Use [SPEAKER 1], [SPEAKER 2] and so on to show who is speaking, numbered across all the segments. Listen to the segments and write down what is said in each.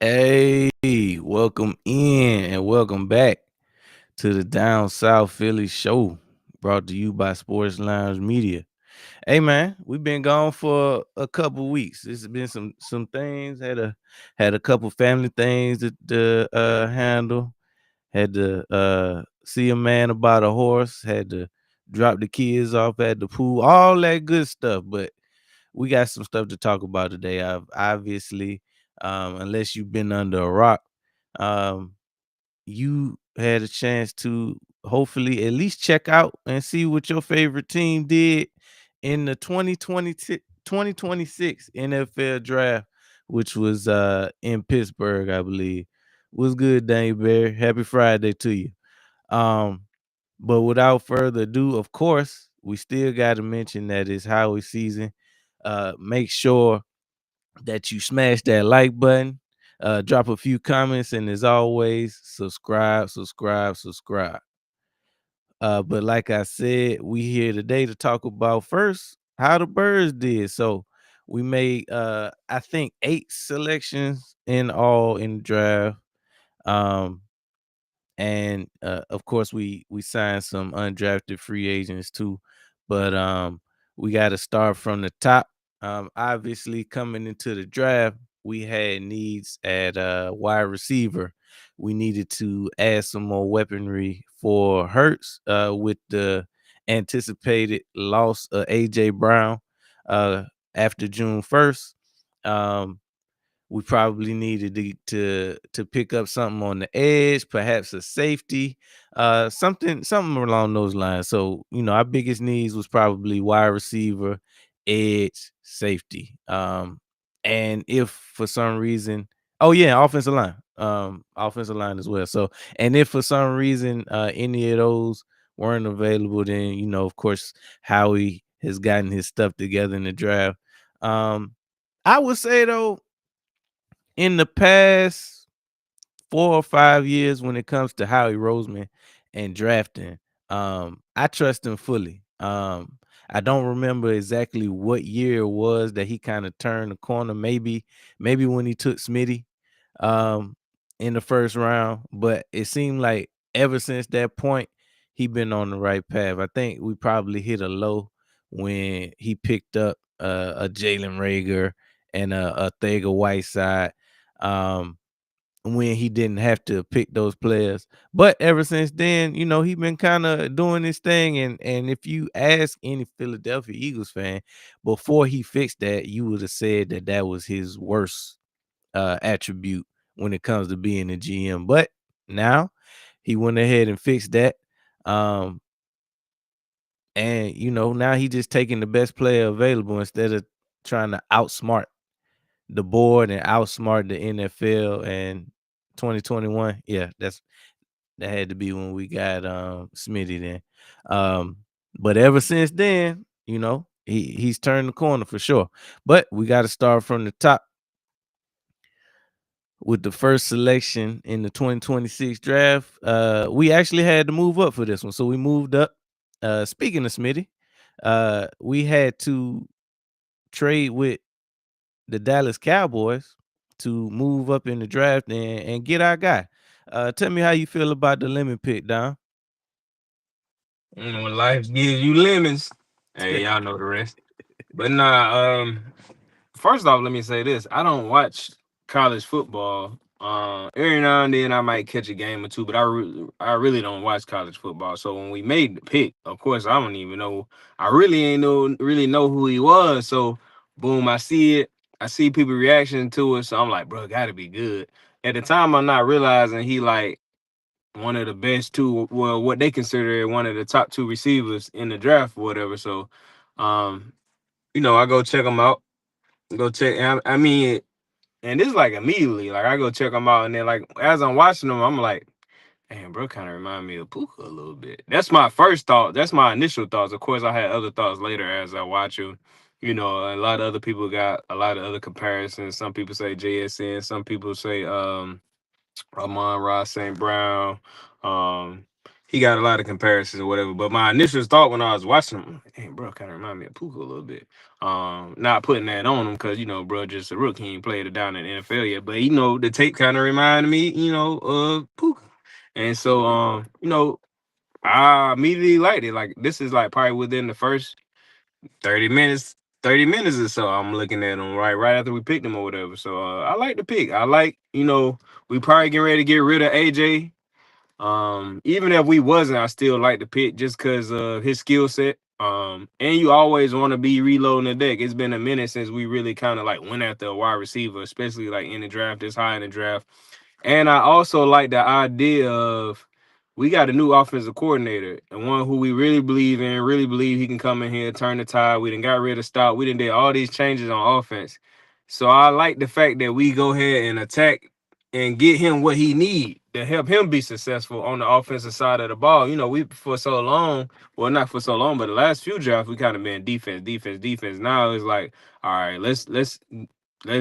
[SPEAKER 1] Hey, welcome in and welcome back to the Down South Philly show brought to you by Sports Lounge Media. Hey man, we've been gone for a couple weeks. There's been some things, had a couple family things to handle. Had to see a man about a horse, had to drop the kids off at the pool, all that good stuff. But we got some stuff to talk about today. Obviously, unless you've been under a rock, um, you had a chance to hopefully at least check out and see what your favorite team did in the 2026 NFL draft, which was in Pittsburgh, I believe. Was good, Dane Bear. Happy Friday to you. Um, but without further ado, of course, we still got to mention that it's Howie season. Make sure that you smash that like button, drop a few comments, and as always, subscribe. But like I said, we here today to talk about first how the birds did. So we made I think 8 selections in all in the draft. Um and of course we signed some undrafted free agents too, but we got to start from the top. Obviously coming into the draft, we had needs at wide receiver. We needed to add some more weaponry for Hurts with the anticipated loss of AJ Brown uh after June 1st. um we probably needed to pick up something on the edge, perhaps a safety, something along those lines. So, our biggest needs was probably wide receiver, edge, safety. And if for some reason, oh yeah, offensive line as well. So, and if for some reason any of those weren't available, then of course, Howie has gotten his stuff together in the draft. I would say though, in the past 4 or 5 years, when it comes to Howie Roseman and drafting, I trust him fully. I don't remember exactly what year it was that he kind of turned the corner. Maybe when he took Smitty um, in the first round, but it seemed like ever since that point, he been on the right path. I think we probably hit a low when he picked up a Jalen Rager and a Thega Whiteside. Um, when he didn't have to pick those players. But ever since then, he been kind of doing this thing. And if you ask any Philadelphia Eagles fan, before he fixed that, you would have said that that was his worst attribute when it comes to being a GM. But now he went ahead and fixed that. Um, and now he just taking the best player available instead of trying to outsmart the board and outsmart the NFL. And 2021, yeah, that had to be when we got Smitty then. But ever since then, he's turned the corner for sure. But we got to start from the top with the first selection in the 2026 draft. We actually had to move up for this one, so we moved up. Speaking of Smitty, we had to trade with the Dallas Cowboys to move up in the draft and get our guy. Tell me how you feel about the lemon pick, Don.
[SPEAKER 2] When life gives you lemons, hey, y'all know the rest. But nah, first off, let me say this: I don't watch college football. Every now and then I might catch a game or two, but I really don't watch college football. So when we made the pick, of course, I don't even know. I really ain't really know who he was. So boom, I see it. I see people reaction to it. So I'm like, bro, gotta be good. At the time, I'm not realizing he like one of the best two, well, what they consider one of the top two receivers in the draft or whatever. So, um, I go check them out. Go check. I mean, and this like immediately, like I go check them out, and then like as I'm watching them, I'm like, damn, bro, kind of remind me of Puka a little bit. That's my first thought. That's my initial thoughts. Of course, I had other thoughts later as I watch him. A lot of other people got a lot of other comparisons. Some people say JSN. Some people say Amon Ross St. Brown. Um, he got a lot of comparisons or whatever. But my initial thought when I was watching him, like, hey, bro, kind of remind me of Puka a little bit. Not putting that on him because bro, just a rookie, he ain't played it down in the NFL yet. But the tape kind of reminded me, of Puka, and so I immediately liked it. Like this is like probably within the first 30 minutes. 30 minutes or so, I'm looking at him right after we picked him or whatever. So I like the pick. I like, we probably getting ready to get rid of AJ. Even if we wasn't, I still like the pick just because of his skill set. And you always want to be reloading the deck. It's been a minute since we really kind of like went after a wide receiver, especially like in the draft, this high in the draft. And I also like the idea of we got a new offensive coordinator and one who we really believe in, really believe he can come in here, turn the tide. We done got rid of Stout. We done did all these changes on offense. So I like the fact that we go ahead and attack and get him what he need to help him be successful on the offensive side of the ball. We for so long, well, not for so long, but the last few drafts we kind of been defense, defense, defense. Now it's like, all right, let's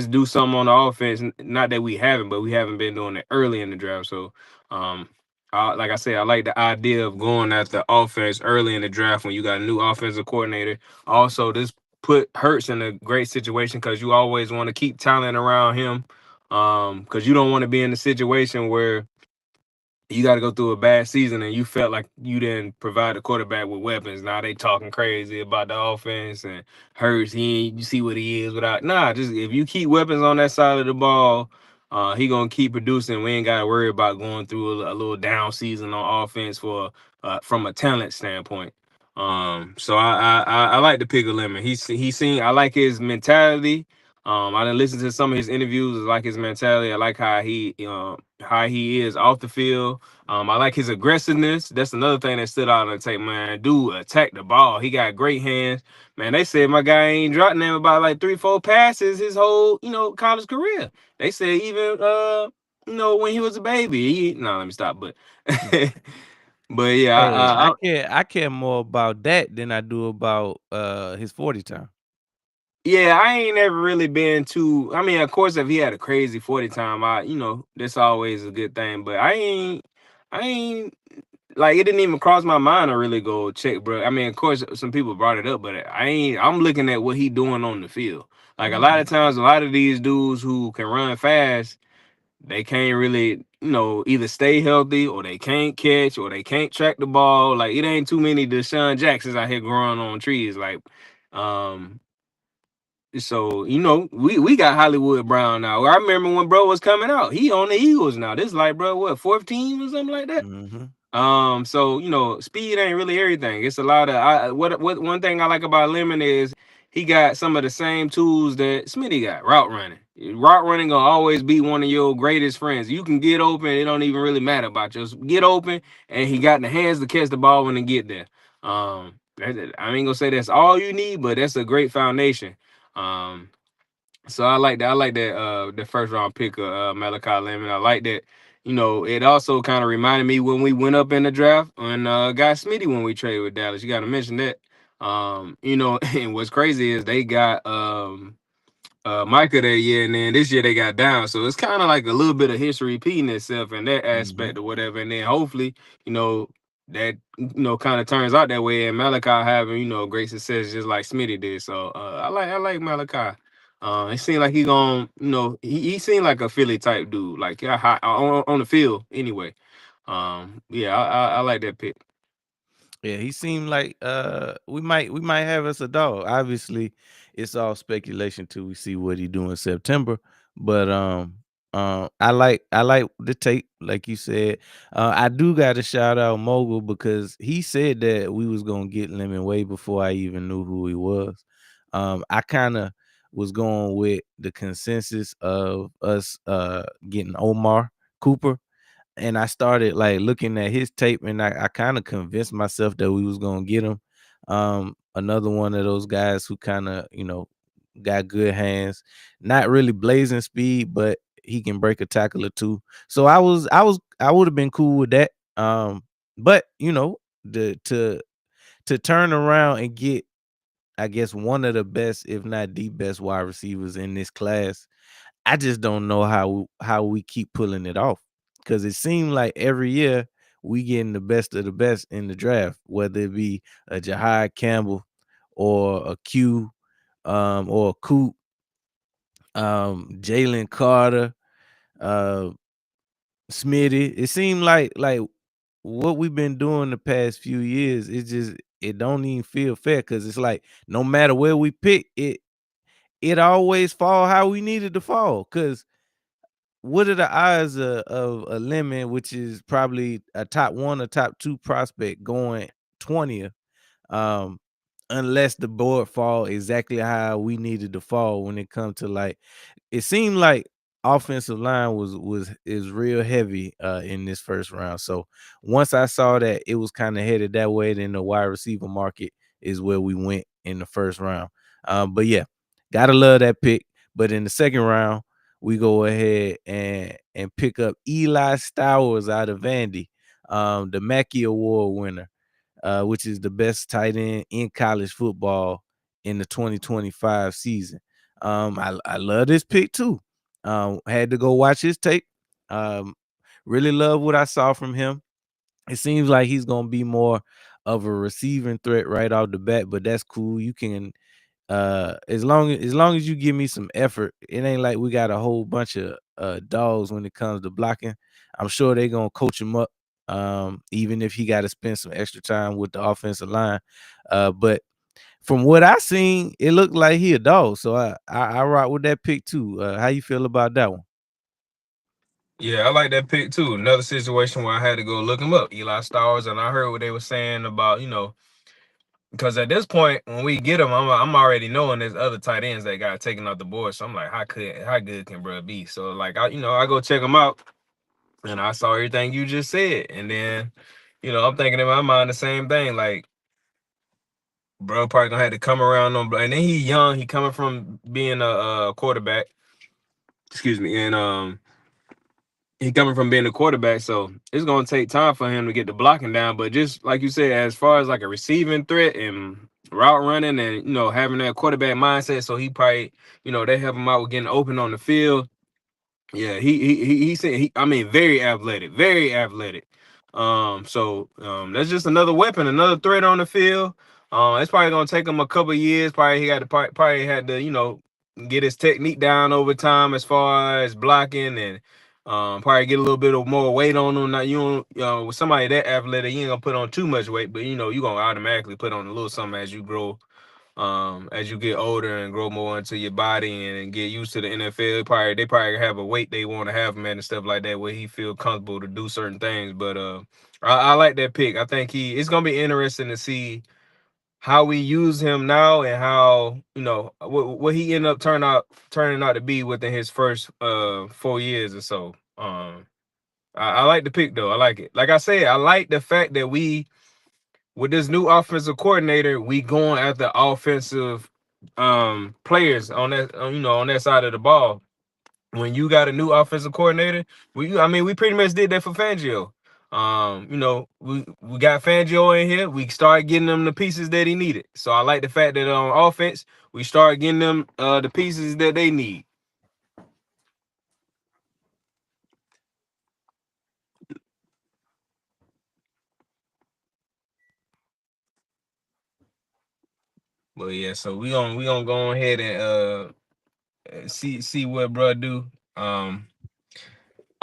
[SPEAKER 2] do something on the offense. Not that we haven't, but we haven't been doing it early in the draft. So, like I said, I like the idea of going after offense early in the draft when you got a new offensive coordinator. Also, this put Hurts in a great situation because you always want to keep talent around him. Because you don't want to be in a situation where you got to go through a bad season and you felt like you didn't provide the quarterback with weapons. Now they talking crazy about the offense and Hurts. You see what he is without. Nah, just if you keep weapons on that side of the ball, he gonna keep producing. We ain't got to worry about going through a little down season on offense for from a talent standpoint. So I like to pick a lemon. He seen I like his mentality. I didn't listen to some of his interviews. I like his mentality. I like how he is off the field. I like his aggressiveness. That's another thing that stood out on the tape, man. Dude, attack the ball. He got great hands. Man, they said my guy ain't dropped him about like 3-4 passes his whole, college career. They said even when he was a baby. No, let me stop. But but yeah,
[SPEAKER 1] Hey, I care more about that than I do about his 40 time.
[SPEAKER 2] yeah, I ain't never really been too. I mean, of course, if he had a crazy 40 time, that's always a good thing. But I ain't like it didn't even cross my mind to really go check, bro. I mean, of course, some people brought it up, but I ain't. I'm looking at what he doing on the field. Like a lot
[SPEAKER 1] Mhm.
[SPEAKER 2] of times, a lot of these dudes who can run fast, they can't really, either stay healthy or they can't catch or they can't track the ball. Like it ain't too many Deshaun Jacksons out here growing on trees. Like, um. So we got Hollywood Brown now. I remember when bro was coming out. He on the Eagles now. This like bro, what 14 or something like that.
[SPEAKER 1] Mhm.
[SPEAKER 2] So speed ain't really everything. It's a lot of what one thing I like about Lemon is he got some of the same tools that Smitty got. Route running. Route running gonna always be one of your greatest friends. You can get open. It don't even really matter about just get open, and he got the hands to catch the ball when it get there. I ain't gonna say that's all you need, but that's a great foundation. Um, so I like that. I like that. The first round pick of Malachi Lemon. I like that. It also kind of reminded me when we went up in the draft and got Smitty when we traded with Dallas. You got to mention that. And what's crazy is they got Micah that year, and then this year they got down. So it's kind of like a little bit of history repeating itself in that
[SPEAKER 1] Mhm.
[SPEAKER 2] aspect or whatever. And then hopefully, that kind of turns out that way, and Malachi having great success just like Smitty did. So I like Malachi. It seemed like he gonna he seemed like a Philly type dude, like yeah, on the field anyway. Yeah, I like that pick.
[SPEAKER 1] Yeah, he seemed like we might have us a dog. Obviously, it's all speculation till we see what he do in September. But I like the tape, like you said. I do got to shout out Mogul because he said that we was gonna get Lemon way before I even knew who he was. I kind of was going with the consensus of us getting Omar Cooper, and I started like looking at his tape, and I kind of convinced myself that we was gonna get him. Another one of those guys who kind of got good hands, not really blazing speed, but he can break a tackle or two. So I would have been cool with that. But the to turn around and get, I guess, one of the best, if not the best, wide receivers in this class, I just don't know how we keep pulling it off, because it seemed like every year we getting the best of the best in the draft, whether it be a Jahai Campbell or a Q, or a Coop, Jalen Carter, uh, Smitty. It seemed like what we've been doing the past few years. It don't even feel fair because it's like no matter where we pick it, it always fall how we needed to fall. Because what are the odds of a Lemon, which is probably a top one or top two prospect, going 20th? Um, unless the board fall exactly how we needed to fall when it comes to like it seemed like offensive line was is real heavy in this first round. So once I saw that it was kind of headed that way, then the wide receiver market is where we went in the first round. But yeah, gotta love that pick. But in the second round, we go ahead and pick up Eli Stowers out of Vandy, the Mackey Award winner, which is the best tight end in college football in the 2025 season. I love this pick too. Had to go watch his tape. Um, really love what I saw from him. It seems like he's gonna be more of a receiving threat right off the bat, but that's cool. You can as long as you give me some effort, it ain't like we got a whole bunch of dogs when it comes to blocking. I'm sure they're gonna coach him up, even if he got to spend some extra time with the offensive line. But from what I seen, it looked like he a dog. So I rock with that pick too. How you feel about that one?
[SPEAKER 2] Yeah, I like that pick too. Another situation where I had to go look him up, Eli Stowers, and I heard what they were saying about, because at this point when we get him, I'm already knowing there's other tight ends that got taken off the board. So I'm like, how good can bro be? So like I go check him out, and I saw everything you just said, and then, I'm thinking in my mind the same thing, like bro probably gonna have to come around on, and then he young, he coming from being a quarterback, excuse me, and he coming from being a quarterback, so it's gonna take time for him to get the blocking down. But just like you said, as far as like a receiving threat and route running and having that quarterback mindset, so he probably, they help him out with getting open on the field. Yeah, he said I mean, very athletic, very athletic. So that's just another weapon, another threat on the field. It's probably gonna take him a couple years. Probably he got to probably had to get his technique down over time as far as blocking, and probably get a little bit of more weight on him. Now with somebody that athletic, you ain't gonna put on too much weight, but you gonna automatically put on a little something as you grow, as you get older and grow more into your body and get used to the NFL. They probably have a weight they want to have him at and stuff like that, where he feel comfortable to do certain things. But I like that pick. I think it's gonna be interesting to see how we use him now, and how what he end up turning out to be within his first 4 years or so. I like the pick though. I like it. Like I said, I like the fact that with this new offensive coordinator, we going after offensive players on that on that side of the ball. When you got a new offensive coordinator, we pretty much did that for Fangio. We got Fangio in here. We started getting him the pieces that he needed. So I like the fact that on offense, we start getting them the pieces that they need. But yeah, so we gonna go ahead and see what bro do.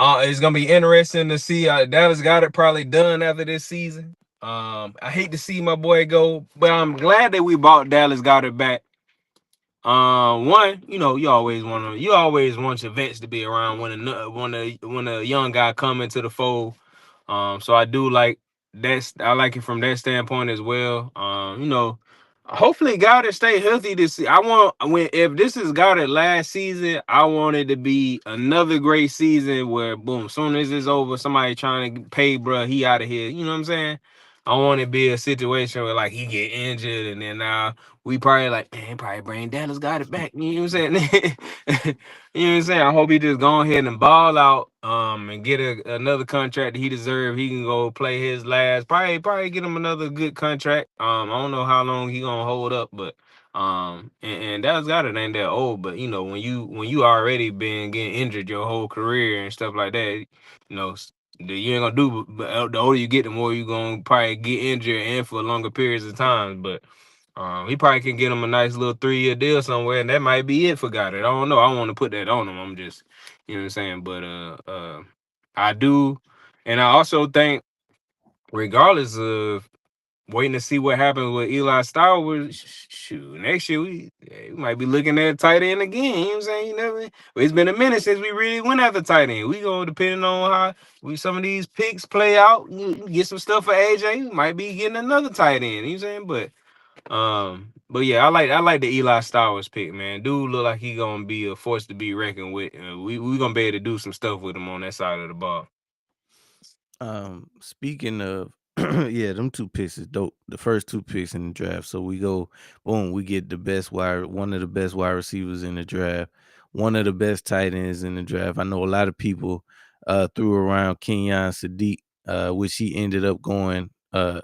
[SPEAKER 2] It's gonna be interesting to see. Dallas got it probably done after this season. I hate to see my boy go, but I'm glad that we bought Dallas Goddard back. One, you always want your vets to be around when a young guy come into the fold. So I do like I like it from that standpoint as well. Hopefully Goddard stay healthy this season. If this is Goddard last season, I want it to be another great season where boom, soon as it's over, somebody trying to pay, bro, he out of here. You know what I'm saying? I want it to be a situation where like he get injured, and then now we probably like, man, probably bring Dallas got it back. You know what I'm saying? You know what I'm saying? I hope he just go ahead and ball out, and get another contract that he deserves. He can go play his last. Probably get him another good contract. I don't know how long he gonna hold up, but and Dallas got it ain't that old. But when you already been getting injured your whole career and stuff like that, you know, You ain't gonna do. But the older you get, the more you gonna probably get injured and for longer periods of time. But he probably can get him a nice little 3-year deal somewhere, and that might be it for Goddard. I don't know. I don't want to put that on him. I'm just, you know what I'm saying. But I do, and I also think, regardless of waiting to see what happens with Eli Stowers. Shoot, next year we might be looking at tight end again. You know what I'm saying? You never. It's been a minute since we really went after tight end. We go depending on how some of these picks play out. You get some stuff for AJ. We might be getting another tight end. You know what I'm saying? But yeah, I like the Eli Stowers pick, man. Dude look like he gonna be a force to be reckoned with. We gonna be able to do some stuff with him on that side of the ball.
[SPEAKER 1] Speaking of, yeah, them two picks is dope. The first two picks in the draft. So we go, boom, we get one of the best wide receivers in the draft, one of the best tight ends in the draft. I know a lot of people threw around Kenyon Sadiq, which he ended up going, the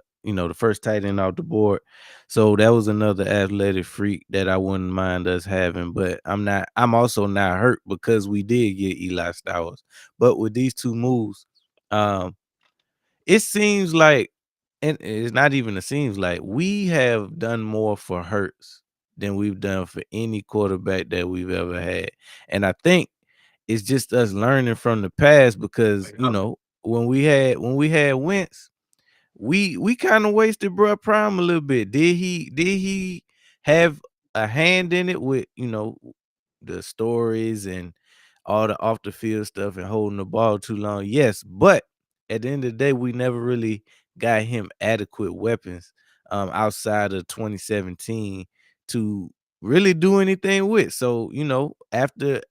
[SPEAKER 1] first tight end off the board. So that was another athletic freak that I wouldn't mind us having. But I'm also not hurt because we did get Eli Stowers. But with these two moves, um, it seems like, and it's not even it seems like, we have done more for Hurts than we've done for any quarterback that we've ever had. And I think it's just us learning from the past because, when we had Wentz, we kind of wasted bruh prime a little bit. Did he have a hand in it with, the stories and all the off the field stuff and holding the ball too long? Yes, but at the end of the day, we never really got him adequate weapons outside of 2017 to really do anything with. So, after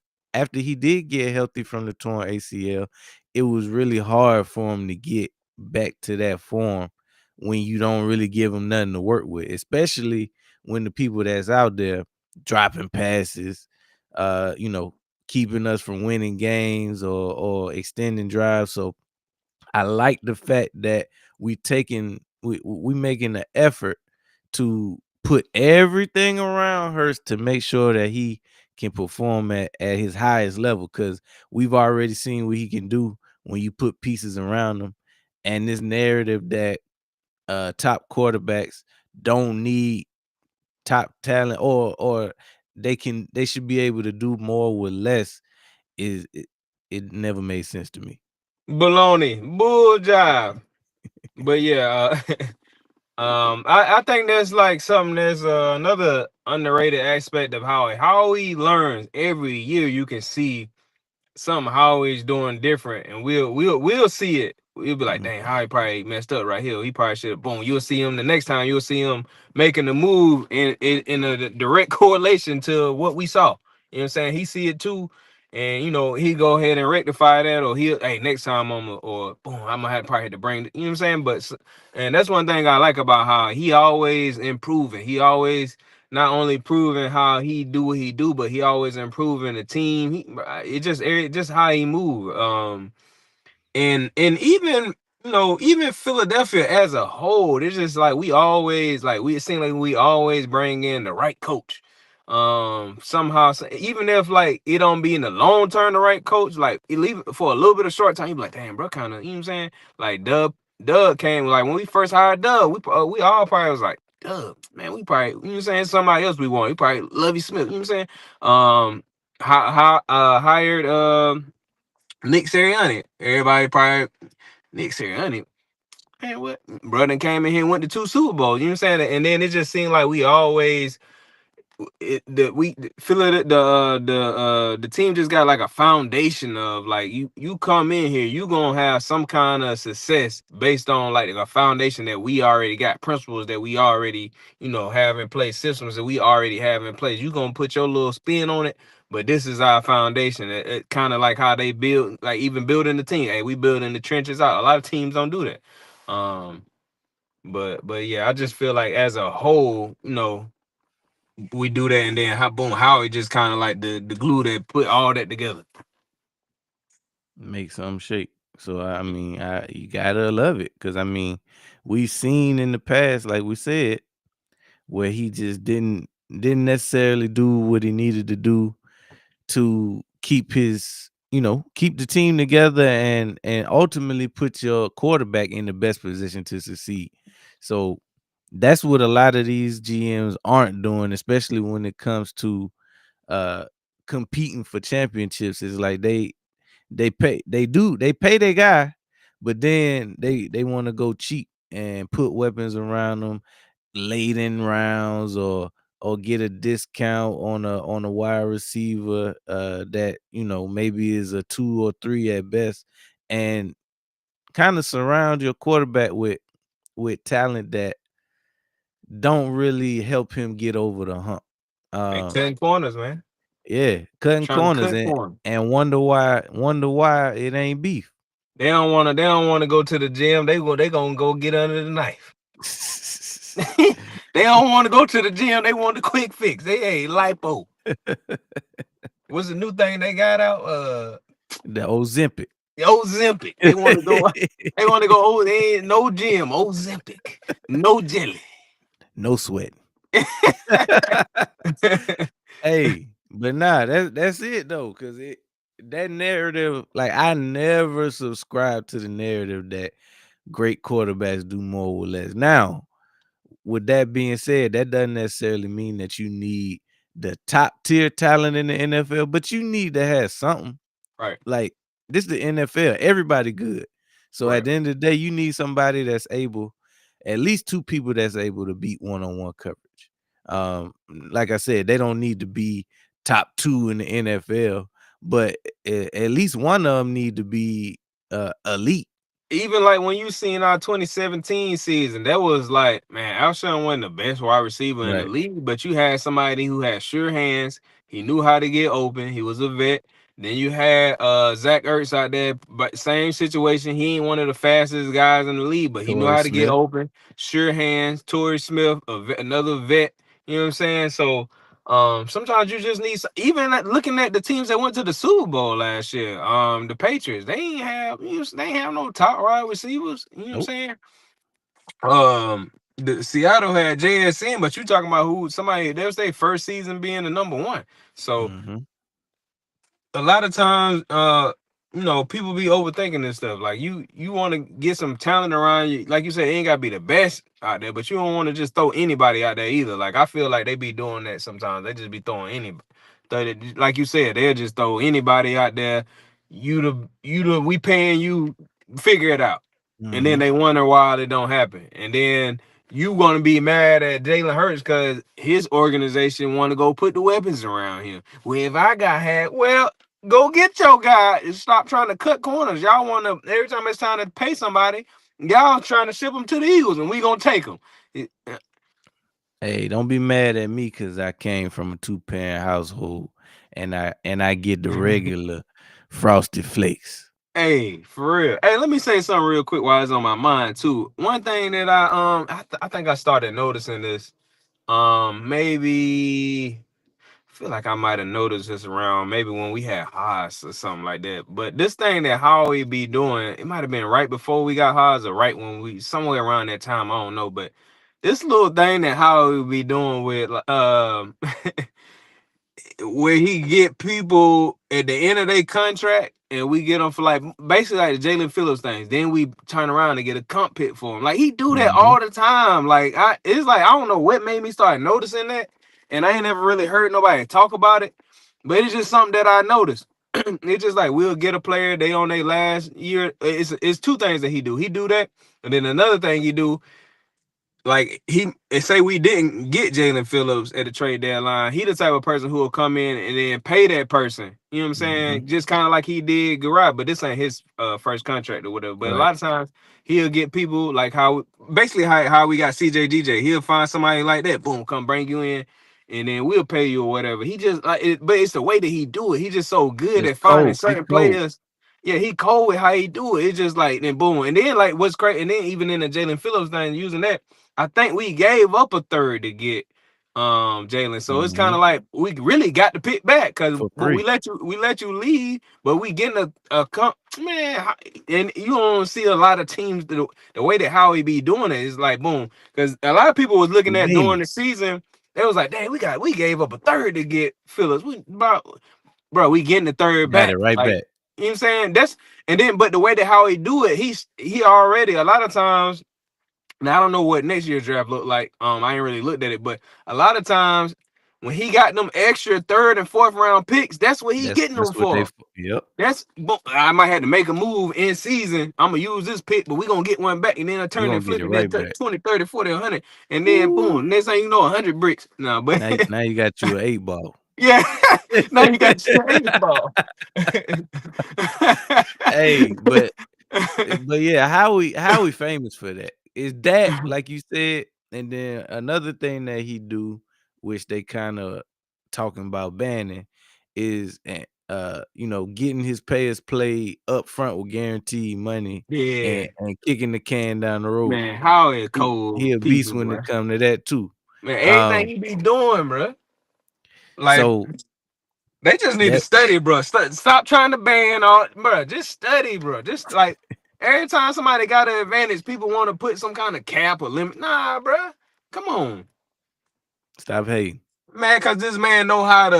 [SPEAKER 1] he did get healthy from the torn ACL, it was really hard for him to get back to that form when you don't really give him nothing to work with, especially when the people that's out there dropping passes, uh, you know, keeping us from winning games or extending drives. So I like the fact that we making an effort to put everything around Hurst to make sure that he can perform at his highest level, because we've already seen what he can do when you put pieces around him. And this narrative that top quarterbacks don't need top talent, or they should be able to do more with less, is it never made sense to me.
[SPEAKER 2] Baloney, bull job. But yeah, I think that's like something that's another underrated aspect of Howie. Howie learns every year. You can see something Howie's doing different, and we'll see it. We'll be like,
[SPEAKER 1] Mhm.
[SPEAKER 2] dang, Howie probably messed up right here. He probably should have. Boom. You'll see him the next time. You'll see him making the move in a direct correlation to what we saw. You know what I'm saying? He see it too, and he go ahead and rectify that, or hey, next time or boom, I'm gonna probably have to bring. You know what I'm saying? And that's one thing I like about how he always improving. He always not only proving how he do what he do, but he always improving the team. It just how he move. And even even Philadelphia as a whole, it's just like we it seem like we always bring in the right coach. Somehow, even if like it don't be in the long term the right coach, like it leave it for a little bit of short time, you be like, damn, bro, kind of, you know what I'm saying? Like Doug came, like when we first hired Doug, we all probably was like, Doug, man, we probably, you know what I'm saying, somebody else we want. We probably Lovey Smith, you know what I'm saying? Hired Nick Sirianni. Everybody probably Nick Sirianni. Man, what brother came in here and went to 2 Super Bowls. You know what I'm saying? And then it just seemed like we always feel it. The team just got like a foundation of like you come in here, you gonna have some kind of success based on like a foundation that we already got, principles that we already have in place, systems that we already have in place. You gonna put your little spin on it, but this is our foundation. It kind of like how they build, like even building the team. Hey, we building the trenches out. A lot of teams don't do that. But yeah, I just feel like as a whole, we do that, and then Howie just kind of like the glue that put all that together.
[SPEAKER 1] Make some shake. So I mean, you gotta love it, because I mean, we've seen in the past, like we said, where he just didn't necessarily do what he needed to do to keep his keep the team together and ultimately put your quarterback in the best position to succeed. So that's what a lot of these GMs aren't doing, especially when it comes to uh competing for championships. Is like they pay their guy, but then they want to go cheap and put weapons around them late in rounds, or get a discount on a wide receiver that maybe is a 2 or 3 at best, and kind of surround your quarterback with talent that don't really help him get over the hump.
[SPEAKER 2] They
[SPEAKER 1] Um,
[SPEAKER 2] cutting corners, man.
[SPEAKER 1] yeah, cutting
[SPEAKER 2] Trying to
[SPEAKER 1] corners
[SPEAKER 2] cut
[SPEAKER 1] and
[SPEAKER 2] corners.
[SPEAKER 1] and wonder why it ain't beef.
[SPEAKER 2] They don't want to. They don't want to go to the gym. They gonna go get under the knife. They don't want to go to the gym. They want the quick fix. Hey, lipo. What's the new thing they got out?
[SPEAKER 1] The Ozempic.
[SPEAKER 2] Ozempic. They want to go. They want to go. Oh, they ain't no gym. Ozempic. No jelly.
[SPEAKER 1] No sweat. Hey, but nah, that's it though, cause that narrative, like I never subscribed to the narrative that great quarterbacks do more with less. Now, with that being said, that doesn't necessarily mean that you need the top tier talent in the NFL, but you need to have something.
[SPEAKER 2] Right.
[SPEAKER 1] Like, this the NFL, everybody good. So at
[SPEAKER 2] Right.
[SPEAKER 1] the end of the day, you need somebody that's able, at least 2 people that's able to beat one-on-one coverage. Like I said, they don't need to be top 2 in the NFL, but at least one of them need to be elite.
[SPEAKER 2] Even like when you seen our 2017 season, that was like, man, Alshon wasn't the best wide receiver in the
[SPEAKER 1] Right.
[SPEAKER 2] league, but you had somebody who had sure hands. He knew how to get open. He was a vet. Then you had Zach Ertz out there, but same situation. He ain't one of the fastest guys in the league, but he knew
[SPEAKER 1] Torrey
[SPEAKER 2] how to get
[SPEAKER 1] Smith.
[SPEAKER 2] open. Sure hands. Torrey Smith, another vet. You know what I'm saying? So sometimes you just need even looking at the teams that went to the Super Bowl last year. The Patriots, they ain't have they ain't have no top wide receivers. You know what I'm
[SPEAKER 1] Nope.
[SPEAKER 2] saying? The Seattle had JSN, but you talking about who somebody that was their first season being the number one. So
[SPEAKER 1] Mhm.
[SPEAKER 2] a lot of times, people be overthinking this stuff. Like you want to get some talent around you. Like you said, it ain't gotta be the best out there, but you don't want to just throw anybody out there either. Like I feel like they be doing that sometimes. They just be throwing anybody. Like you said, they'll just throw anybody out there. We paying you, figure it out. And then
[SPEAKER 1] Mhm.
[SPEAKER 2] they wonder why it don't happen. And then you gonna be mad at Jalen Hurts because his organization want to go put the weapons around him. Well, if I got had, well, go get your guy and stop trying to cut corners. Y'all want to every time it's time to pay somebody, y'all trying to ship them to the Eagles, and we gonna take them.
[SPEAKER 1] Hey, don't be mad at me because I came from a 2-parent household and I get the regular frosted flakes.
[SPEAKER 2] Hey, for real. Hey, let me say something real quick while it's on my mind too. One thing that I think I started noticing this. Maybe I feel like I might have noticed this around maybe when we had Haas or something like that. But this thing that Howie be doing, it might have been right before we got Haas or right when we somewhere around that time. I don't know, but this little thing that Howie be doing with where he get people at the end of their contract and we get them for like basically like the Jalen Phillips things. Then we turn around and get a comp pit for him. Like he do that
[SPEAKER 1] Mhm.
[SPEAKER 2] all the time. Like it's like I don't know what made me start noticing that, and I ain't never really heard nobody talk about it. But it's just something that I noticed. It's just like we'll get a player they on their last year. It's two things that he do. He do that, and then another thing he do like say we didn't get Jalen Phillips at the trade deadline, he the type of person who will come in and then pay that person. You know what I'm
[SPEAKER 1] Mhm.
[SPEAKER 2] saying? Just kind of like he did Garage, but this ain't his first contract or whatever. But a
[SPEAKER 1] Right.
[SPEAKER 2] lot of times he'll get people like how we got CJ. He'll find somebody like that, boom, come bring you in, and then we'll pay you or whatever. He just but it's the way that he do it. He just so good
[SPEAKER 1] It's
[SPEAKER 2] at finding
[SPEAKER 1] cold. He
[SPEAKER 2] certain
[SPEAKER 1] cold.
[SPEAKER 2] players. Yeah, he cold with how he do it. It's just like then boom, and then like what's crazy, and then even in the Jalen Phillips thing, using that. I think we gave up a third to get Jalen. So it's kind
[SPEAKER 1] Mhm.
[SPEAKER 2] of like we really got to pick back because
[SPEAKER 1] For
[SPEAKER 2] we
[SPEAKER 1] free.
[SPEAKER 2] let you leave, but we getting man, and you don't see a lot of teams the way that Howie be doing it is like boom. Because a lot of people was looking at during
[SPEAKER 1] Convenient.
[SPEAKER 2] the season, they was like, dang, we gave up a third to get Phillips. Bro, we getting the third
[SPEAKER 1] Got it
[SPEAKER 2] back.
[SPEAKER 1] right
[SPEAKER 2] Like
[SPEAKER 1] back.
[SPEAKER 2] You know what I'm saying? That's and then but the way that how he do it, he already a lot of times. Now I don't know what next year's draft look like. I ain't really looked at it, but a lot of times when he got them extra third and fourth round picks, that's what he getting them
[SPEAKER 1] That's what they
[SPEAKER 2] for.
[SPEAKER 1] yep.
[SPEAKER 2] That's I might have to make a move in season. I'm gonna use this pick, but we gonna get one back and then I
[SPEAKER 1] You're
[SPEAKER 2] turn
[SPEAKER 1] gonna
[SPEAKER 2] and
[SPEAKER 1] get
[SPEAKER 2] flip
[SPEAKER 1] it
[SPEAKER 2] it, then
[SPEAKER 1] right back.
[SPEAKER 2] 20, 30, 40, 100, and then
[SPEAKER 1] Woo.
[SPEAKER 2] boom, next thing you know, 100 bricks. No, but
[SPEAKER 1] Now you got you an 8 ball.
[SPEAKER 2] yeah, now you got your baseball.
[SPEAKER 1] Hey, but yeah, how we famous for that? Is that like you said, and then another thing that he do, which they kind of talking about banning, is getting his payers played up front with guaranteed money
[SPEAKER 2] Yeah,
[SPEAKER 1] and kicking the can down the road.
[SPEAKER 2] man, how is
[SPEAKER 1] He
[SPEAKER 2] cold
[SPEAKER 1] a beast
[SPEAKER 2] people,
[SPEAKER 1] when
[SPEAKER 2] bro?
[SPEAKER 1] it come to that too.
[SPEAKER 2] Man, everything
[SPEAKER 1] Um,
[SPEAKER 2] he be doing, bro. Like
[SPEAKER 1] so
[SPEAKER 2] they just need to
[SPEAKER 1] that
[SPEAKER 2] study, bro. Stop trying to ban all, bro. Just study, bro. Just like every time somebody got an advantage, people want to put some kind of cap or limit. Nah, bro. Come on.
[SPEAKER 1] stop hating.
[SPEAKER 2] Man, cause this man know how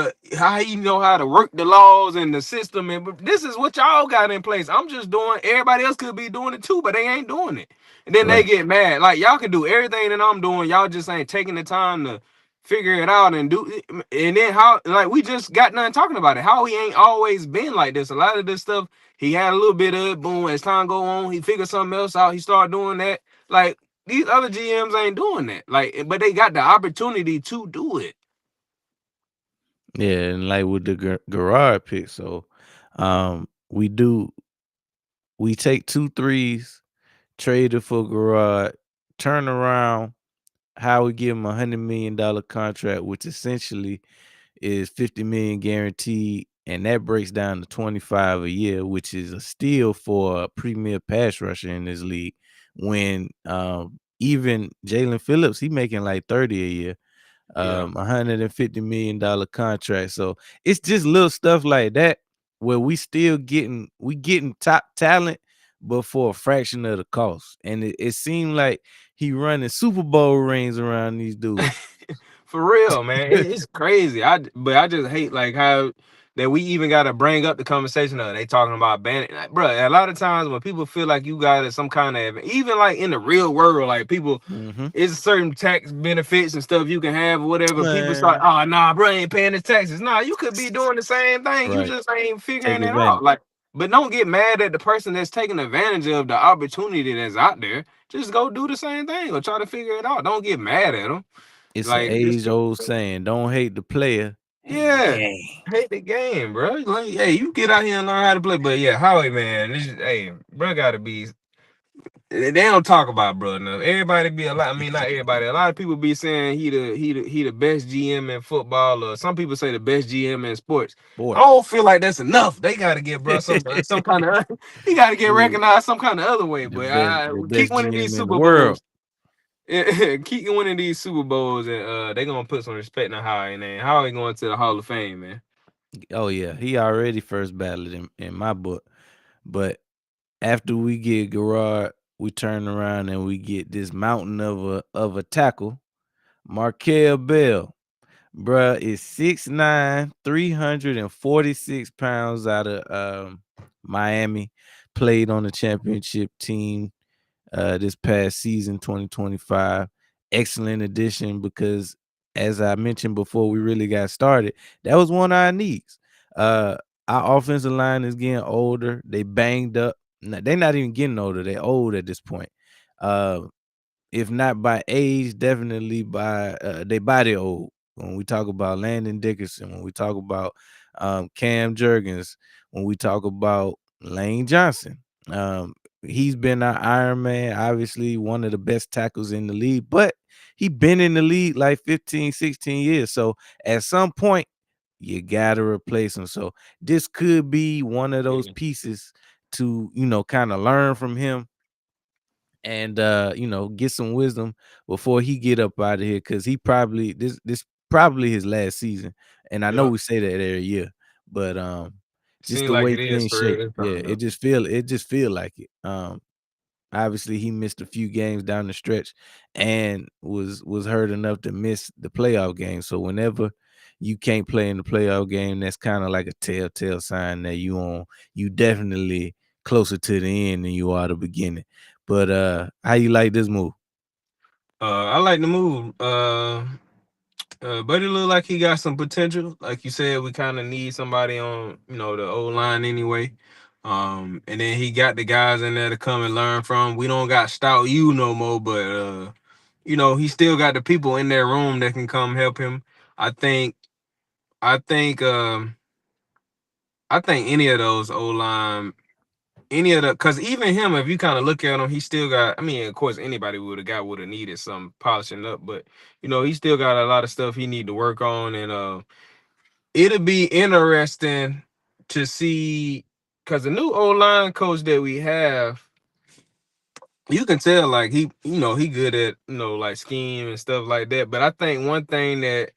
[SPEAKER 2] he know how to work the laws and the system, and but this is what y'all got in place. I'm just doing. Everybody else could be doing it too, but they ain't doing it. And then they
[SPEAKER 1] Right.
[SPEAKER 2] get mad. Like y'all can do everything that I'm doing. Y'all just ain't taking the time to figure it out and do. And then how? Like we just got done talking about it. How he ain't always been like this. A lot of this stuff he had a little bit of it. Boom. As time go on, he figured something else out. He started doing that. Like these other GMs ain't doing that. Like, but they got the opportunity to do it.
[SPEAKER 1] Yeah, and like with the garage pick, so we take two threes, trade it for garage, turn around, how we give him $100 million contract, which essentially is 50 million guaranteed, and that breaks down to 25 a year, which is a steal for a premier pass rusher in this league. When even Jalen Phillips, he making like 30 a year.
[SPEAKER 2] Yeah.
[SPEAKER 1] $150 million contract. So it's just little stuff like that where we getting top talent, but for a fraction of the cost. And it seemed like he running Super Bowl rings around these dudes.
[SPEAKER 2] For real, man, it's crazy. But I just hate like how that we even got to bring up the conversation of they talking about banning. Like, bro, a lot of times when people feel like you got some kind of even like in the real world, like people,
[SPEAKER 1] Mhm.
[SPEAKER 2] it's certain tax benefits and stuff you can have or whatever. People start,
[SPEAKER 1] Man.
[SPEAKER 2] oh nah, bro, ain't paying his taxes. Nah, you could be doing the same thing. You
[SPEAKER 1] Right.
[SPEAKER 2] just ain't
[SPEAKER 1] Take
[SPEAKER 2] figuring it
[SPEAKER 1] advantage.
[SPEAKER 2] out. Like, but don't get mad at the person that's taking advantage of the opportunity that's out there. Just go do the same thing or try to figure it out. Don't get mad at them.
[SPEAKER 1] It's an
[SPEAKER 2] Like this,
[SPEAKER 1] age-old saying, don't hate the player, hate the
[SPEAKER 2] yeah,
[SPEAKER 1] game.
[SPEAKER 2] hate the game, bro. Like, hey, you get out here and learn how to play. But yeah, Howie, man, hey, bro, gotta be. They don't talk about bro enough. Everybody be a lot. I mean, not everybody. A lot of people be saying he the best GM in football, or some people say the best GM in sports. I
[SPEAKER 1] Sports.
[SPEAKER 2] don't feel like that's enough. They gotta get bro some kind of he gotta get
[SPEAKER 1] Dude,
[SPEAKER 2] recognized some kind of other way.
[SPEAKER 1] the
[SPEAKER 2] But
[SPEAKER 1] best
[SPEAKER 2] I
[SPEAKER 1] the
[SPEAKER 2] keep
[SPEAKER 1] best
[SPEAKER 2] winning these
[SPEAKER 1] GM in the
[SPEAKER 2] Super
[SPEAKER 1] world.
[SPEAKER 2] Bowls. Keep winning these Super Bowls, and they gonna put some respect on Howie name. Howie going to the Hall of Fame, man.
[SPEAKER 1] Oh yeah, he already first ballot in my book. But after we get Garrard, we turn around and we get this mountain of a tackle, Markel Bell. Bruh is 6'9", 346 pounds out of Miami. Played on the championship team this past season, 2025. Excellent addition because, as I mentioned before we really got started, that was one of our needs. Our offensive line is getting older. They banged up. They're not even getting older. They're old at this point. Uh, if not by age, definitely by they body old. When we talk about Landon Dickerson, when we talk about Cam Jurgens, when we talk about Lane Johnson, um, he's been our Iron Man, obviously one of the best tackles in the league, but he been in the league like 15, 16 years. So at some point, you gotta replace him. So this could be one of those
[SPEAKER 2] Yeah.
[SPEAKER 1] pieces to, kind of learn from him and get some wisdom before he get up out of here, because he probably this probably his last season. And I know
[SPEAKER 2] Yeah.
[SPEAKER 1] we say that every year, but just
[SPEAKER 2] Seems
[SPEAKER 1] the
[SPEAKER 2] like
[SPEAKER 1] way
[SPEAKER 2] it is
[SPEAKER 1] things
[SPEAKER 2] for real
[SPEAKER 1] shape,
[SPEAKER 2] this
[SPEAKER 1] yeah,
[SPEAKER 2] time,
[SPEAKER 1] it
[SPEAKER 2] though.
[SPEAKER 1] just feel like it. Obviously he missed a few games down the stretch and was hurt enough to miss the playoff game. So whenever you can't play in the playoff game, that's kind of like a telltale sign that you definitely closer to the end than you are the beginning. But how you like this move?
[SPEAKER 2] I like the move. But it look like he got some potential. Like you said, we kind of need somebody on, the old line anyway. And then he got the guys in there to come and learn from. We don't got Stout U no more, but he still got the people in that room that can come help him. I think, I think, I think any of those O line, any of the, because even him, if you kind of look at him, he still got. I mean, of course, anybody would have needed some polishing up, but he still got a lot of stuff he need to work on, and it'll be interesting to see because the new O line coach that we have, you can tell like he good at like scheme and stuff like that. But I think one thing that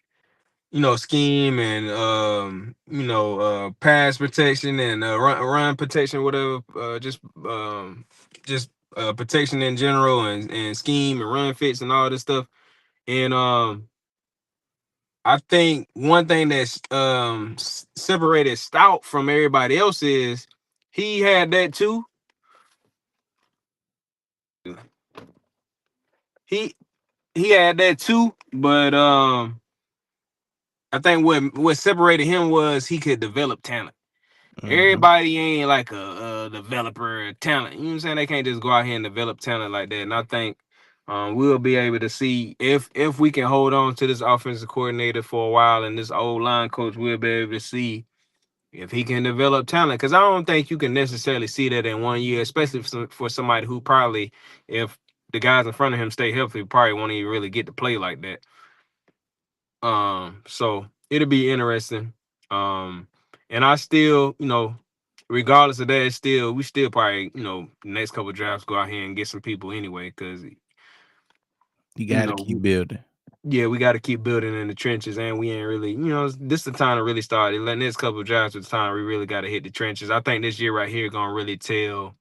[SPEAKER 2] scheme and pass protection and run protection, whatever, just protection in general and scheme and run fits and all this stuff. And I think one thing that's separated Stout from everybody else is he had that too. He he had that too, but I think what separated him was he could develop talent.
[SPEAKER 1] Hmm.
[SPEAKER 2] Everybody ain't like a developer talent. You know what I'm saying? They can't just go out here and develop talent like that. And I think we'll be able to see if we can hold on to this offensive coordinator for a while and this old line coach, we'll be able to see if he can develop talent. Because I don't think you can necessarily see that in 1 year, especially for somebody who probably, if the guys in front of him stay healthy, probably won't even really get to play like that. So it'll be interesting. Um, and I still, regardless of that, we still probably, the next couple of drafts go out here and get some people anyway, because
[SPEAKER 1] You
[SPEAKER 2] you
[SPEAKER 1] got to
[SPEAKER 2] know,
[SPEAKER 1] keep building.
[SPEAKER 2] yeah, we got to keep building in the trenches, and we ain't really, this is the time to really start. The next couple of drafts is the time we really got to hit the trenches. I think this year right here gonna really tell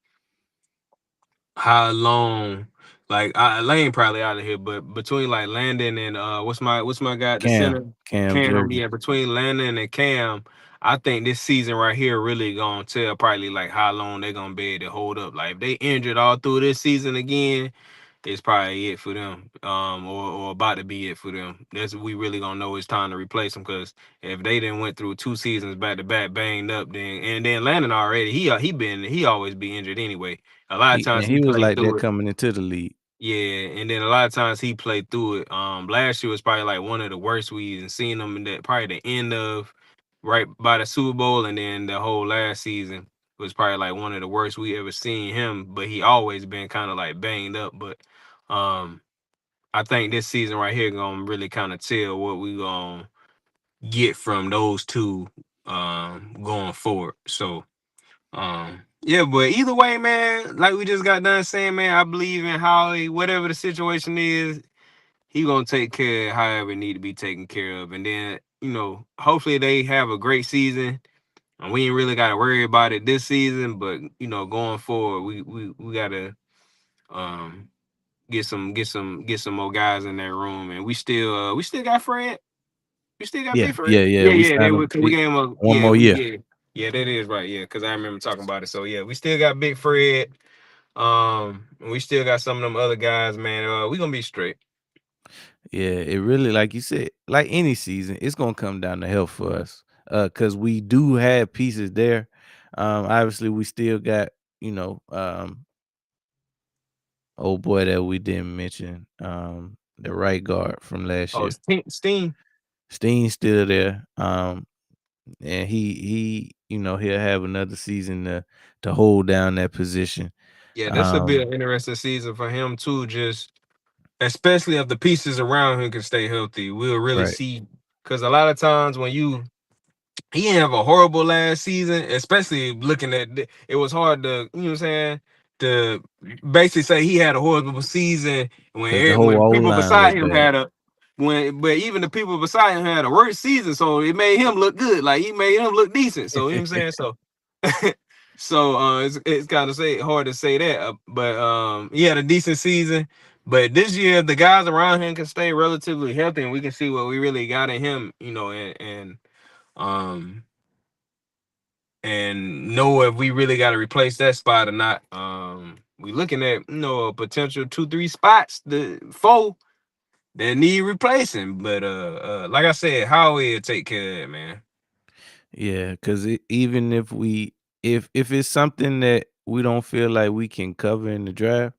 [SPEAKER 2] how long. Like Lane probably out of here, but between like Landon and what's my guy at the
[SPEAKER 1] Cam,
[SPEAKER 2] center,
[SPEAKER 1] Cam
[SPEAKER 2] Cam,
[SPEAKER 1] Jeremy.
[SPEAKER 2] yeah, between Landon and Cam, I think this season right here really gonna tell probably like how long they're gonna be able to hold up. Like if they injured all through this season again, it's probably it for them. Or about to be it for them. That's we really gonna know it's time to replace them, because if they didn't went through 2 seasons back to back banged up, then Landon already he always be injured anyway. A lot of times he
[SPEAKER 1] He was
[SPEAKER 2] played
[SPEAKER 1] like that
[SPEAKER 2] through it.
[SPEAKER 1] coming into the league.
[SPEAKER 2] Yeah, and then a lot of times he played through it. Last year was probably like one of the worst we even seen him in that probably the end of right by the Super Bowl, and then the whole last season was probably like one of the worst we ever seen him. But he always been kind of like banged up. But um, I think this season right here gonna really kind of tell what we gonna get from those two going forward. So yeah, but either way, man, like we just got done saying, man, I believe in Howie. Whatever the situation is, he gonna take care of however it need to be taken care of. And then, hopefully they have a great season. And we ain't really gotta worry about it this season, but going forward, we gotta um get some more guys in that room. And we still got Fred. We still got
[SPEAKER 1] Yeah,
[SPEAKER 2] Big Fred.
[SPEAKER 1] yeah, yeah.
[SPEAKER 2] Yeah,
[SPEAKER 1] We
[SPEAKER 2] yeah, they
[SPEAKER 1] signed
[SPEAKER 2] were
[SPEAKER 1] him
[SPEAKER 2] 'cause we gave him a
[SPEAKER 1] one more year.
[SPEAKER 2] yeah, that is right, yeah, because I remember talking about it. So yeah, we still got Big Fred. And we still got some of them other guys, man. We gonna be straight.
[SPEAKER 1] Yeah, it really, like you said, like any season, it's gonna come down to health for us. Cause we do have pieces there. Obviously we still got, you know, old boy that we didn't mention, the right guard from last
[SPEAKER 2] Oh,
[SPEAKER 1] year.
[SPEAKER 2] Steam.
[SPEAKER 1] Steen's still there. And he'll have another season to hold down that position.
[SPEAKER 2] Yeah, this will be
[SPEAKER 1] Um,
[SPEAKER 2] an interesting season for him too. Just especially if the pieces around him can stay healthy, we'll really
[SPEAKER 1] right.
[SPEAKER 2] see. Because a lot of times when he didn't have a horrible last season, especially looking at it was hard to, what I'm saying, to basically say he had a horrible season when
[SPEAKER 1] Cause the whole O
[SPEAKER 2] people
[SPEAKER 1] line was
[SPEAKER 2] beside him
[SPEAKER 1] bad.
[SPEAKER 2] had but even the people beside him had a worse season, so it made him look good. Like he made him look decent. So you know what I'm saying? So so it's kind of hard to say that, but he had a decent season. But this year, the guys around him can stay relatively healthy, and we can see what we really got in him, um and know if we really got to replace that spot or not. We looking at a potential 2-3 spots, the four that need replacing. But like I said, Howie will take care of it, man.
[SPEAKER 1] Yeah, because even if if it's something that we don't feel like we can cover in the draft,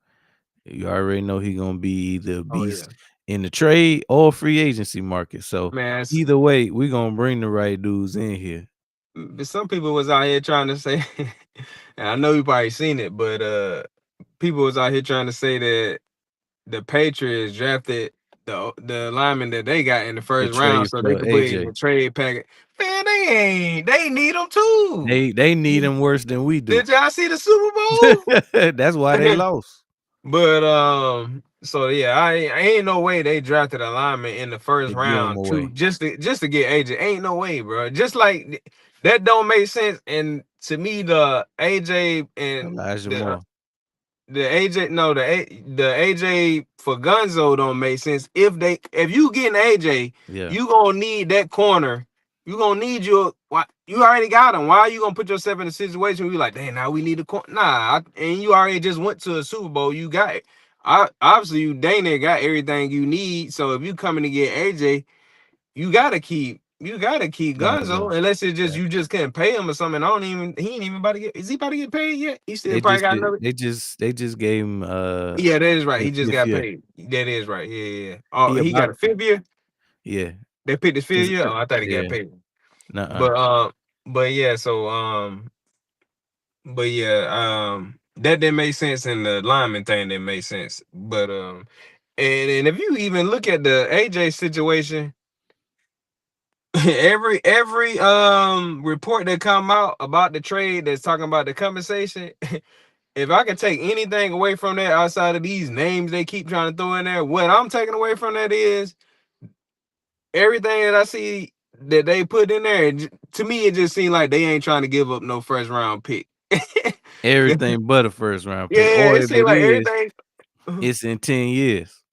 [SPEAKER 1] you already know he gonna be either a
[SPEAKER 2] Oh yeah,
[SPEAKER 1] beast in the trade or free agency market. So
[SPEAKER 2] man.
[SPEAKER 1] either way, we gonna bring the right dudes in here.
[SPEAKER 2] Some people was out here trying to say, and I know you probably seen it, but people was out here trying to say that the Patriots drafted the lineman that they got in the
[SPEAKER 1] The
[SPEAKER 2] first round
[SPEAKER 1] trade
[SPEAKER 2] so they
[SPEAKER 1] for
[SPEAKER 2] could put it in
[SPEAKER 1] AJ.
[SPEAKER 2] the trade packet. Man, they need them too.
[SPEAKER 1] They need him worse than we do.
[SPEAKER 2] Did y'all see the Super Bowl?
[SPEAKER 1] That's why they lost.
[SPEAKER 2] But so yeah, I ain't no way they drafted a lineman in the first
[SPEAKER 1] They give him
[SPEAKER 2] round to
[SPEAKER 1] away.
[SPEAKER 2] just to get AJ. Ain't no way, bro. Just like that don't make sense. And to me, the AJ and
[SPEAKER 1] Elijah
[SPEAKER 2] the
[SPEAKER 1] Moore.
[SPEAKER 2] the AJ no the AJ for Gunzo don't make sense. If you getting AJ,
[SPEAKER 1] Yeah.
[SPEAKER 2] you gonna need that corner. You gonna need you already got him. Why are you gonna put yourself in a situation where you like, dang, now we need a corner? Nah, and you already just went to a Super Bowl. You got it. Obviously you dang near got everything you need. So if you coming to get AJ, you gotta keep
[SPEAKER 1] Gonzo.
[SPEAKER 2] Gunzo unless it's just
[SPEAKER 1] Right.
[SPEAKER 2] you just couldn't pay him or something. I don't even he ain't even about to get is he about to get paid yet? He still
[SPEAKER 1] They
[SPEAKER 2] probably
[SPEAKER 1] just
[SPEAKER 2] got
[SPEAKER 1] did
[SPEAKER 2] another.
[SPEAKER 1] they just gave him
[SPEAKER 2] Yeah, that is right.
[SPEAKER 1] his
[SPEAKER 2] He just
[SPEAKER 1] 5th
[SPEAKER 2] got
[SPEAKER 1] year.
[SPEAKER 2] paid. That is right. Yeah, yeah. Oh,
[SPEAKER 1] He
[SPEAKER 2] he got
[SPEAKER 1] about
[SPEAKER 2] a fifth year.
[SPEAKER 1] yeah.
[SPEAKER 2] They picked his fifth
[SPEAKER 1] Cause
[SPEAKER 2] year. Oh, I thought he got
[SPEAKER 1] yeah.
[SPEAKER 2] paid.
[SPEAKER 1] Nuh-uh.
[SPEAKER 2] But yeah. So but yeah, that didn't make sense, and the lineman thing didn't make sense. But and if you even look at the AJ situation, every report that come out about the trade that's talking about the compensation. If I can take anything away from that outside of these names they keep trying to throw in there, what I'm taking away from that is everything that I see that they put in there. To me, it just seemed like they ain't trying to give up no first round pick. Yeah,
[SPEAKER 1] Everything but a first round pick. Or
[SPEAKER 2] it
[SPEAKER 1] if
[SPEAKER 2] seemed
[SPEAKER 1] it
[SPEAKER 2] like
[SPEAKER 1] is,
[SPEAKER 2] everything.
[SPEAKER 1] it's in 10 years.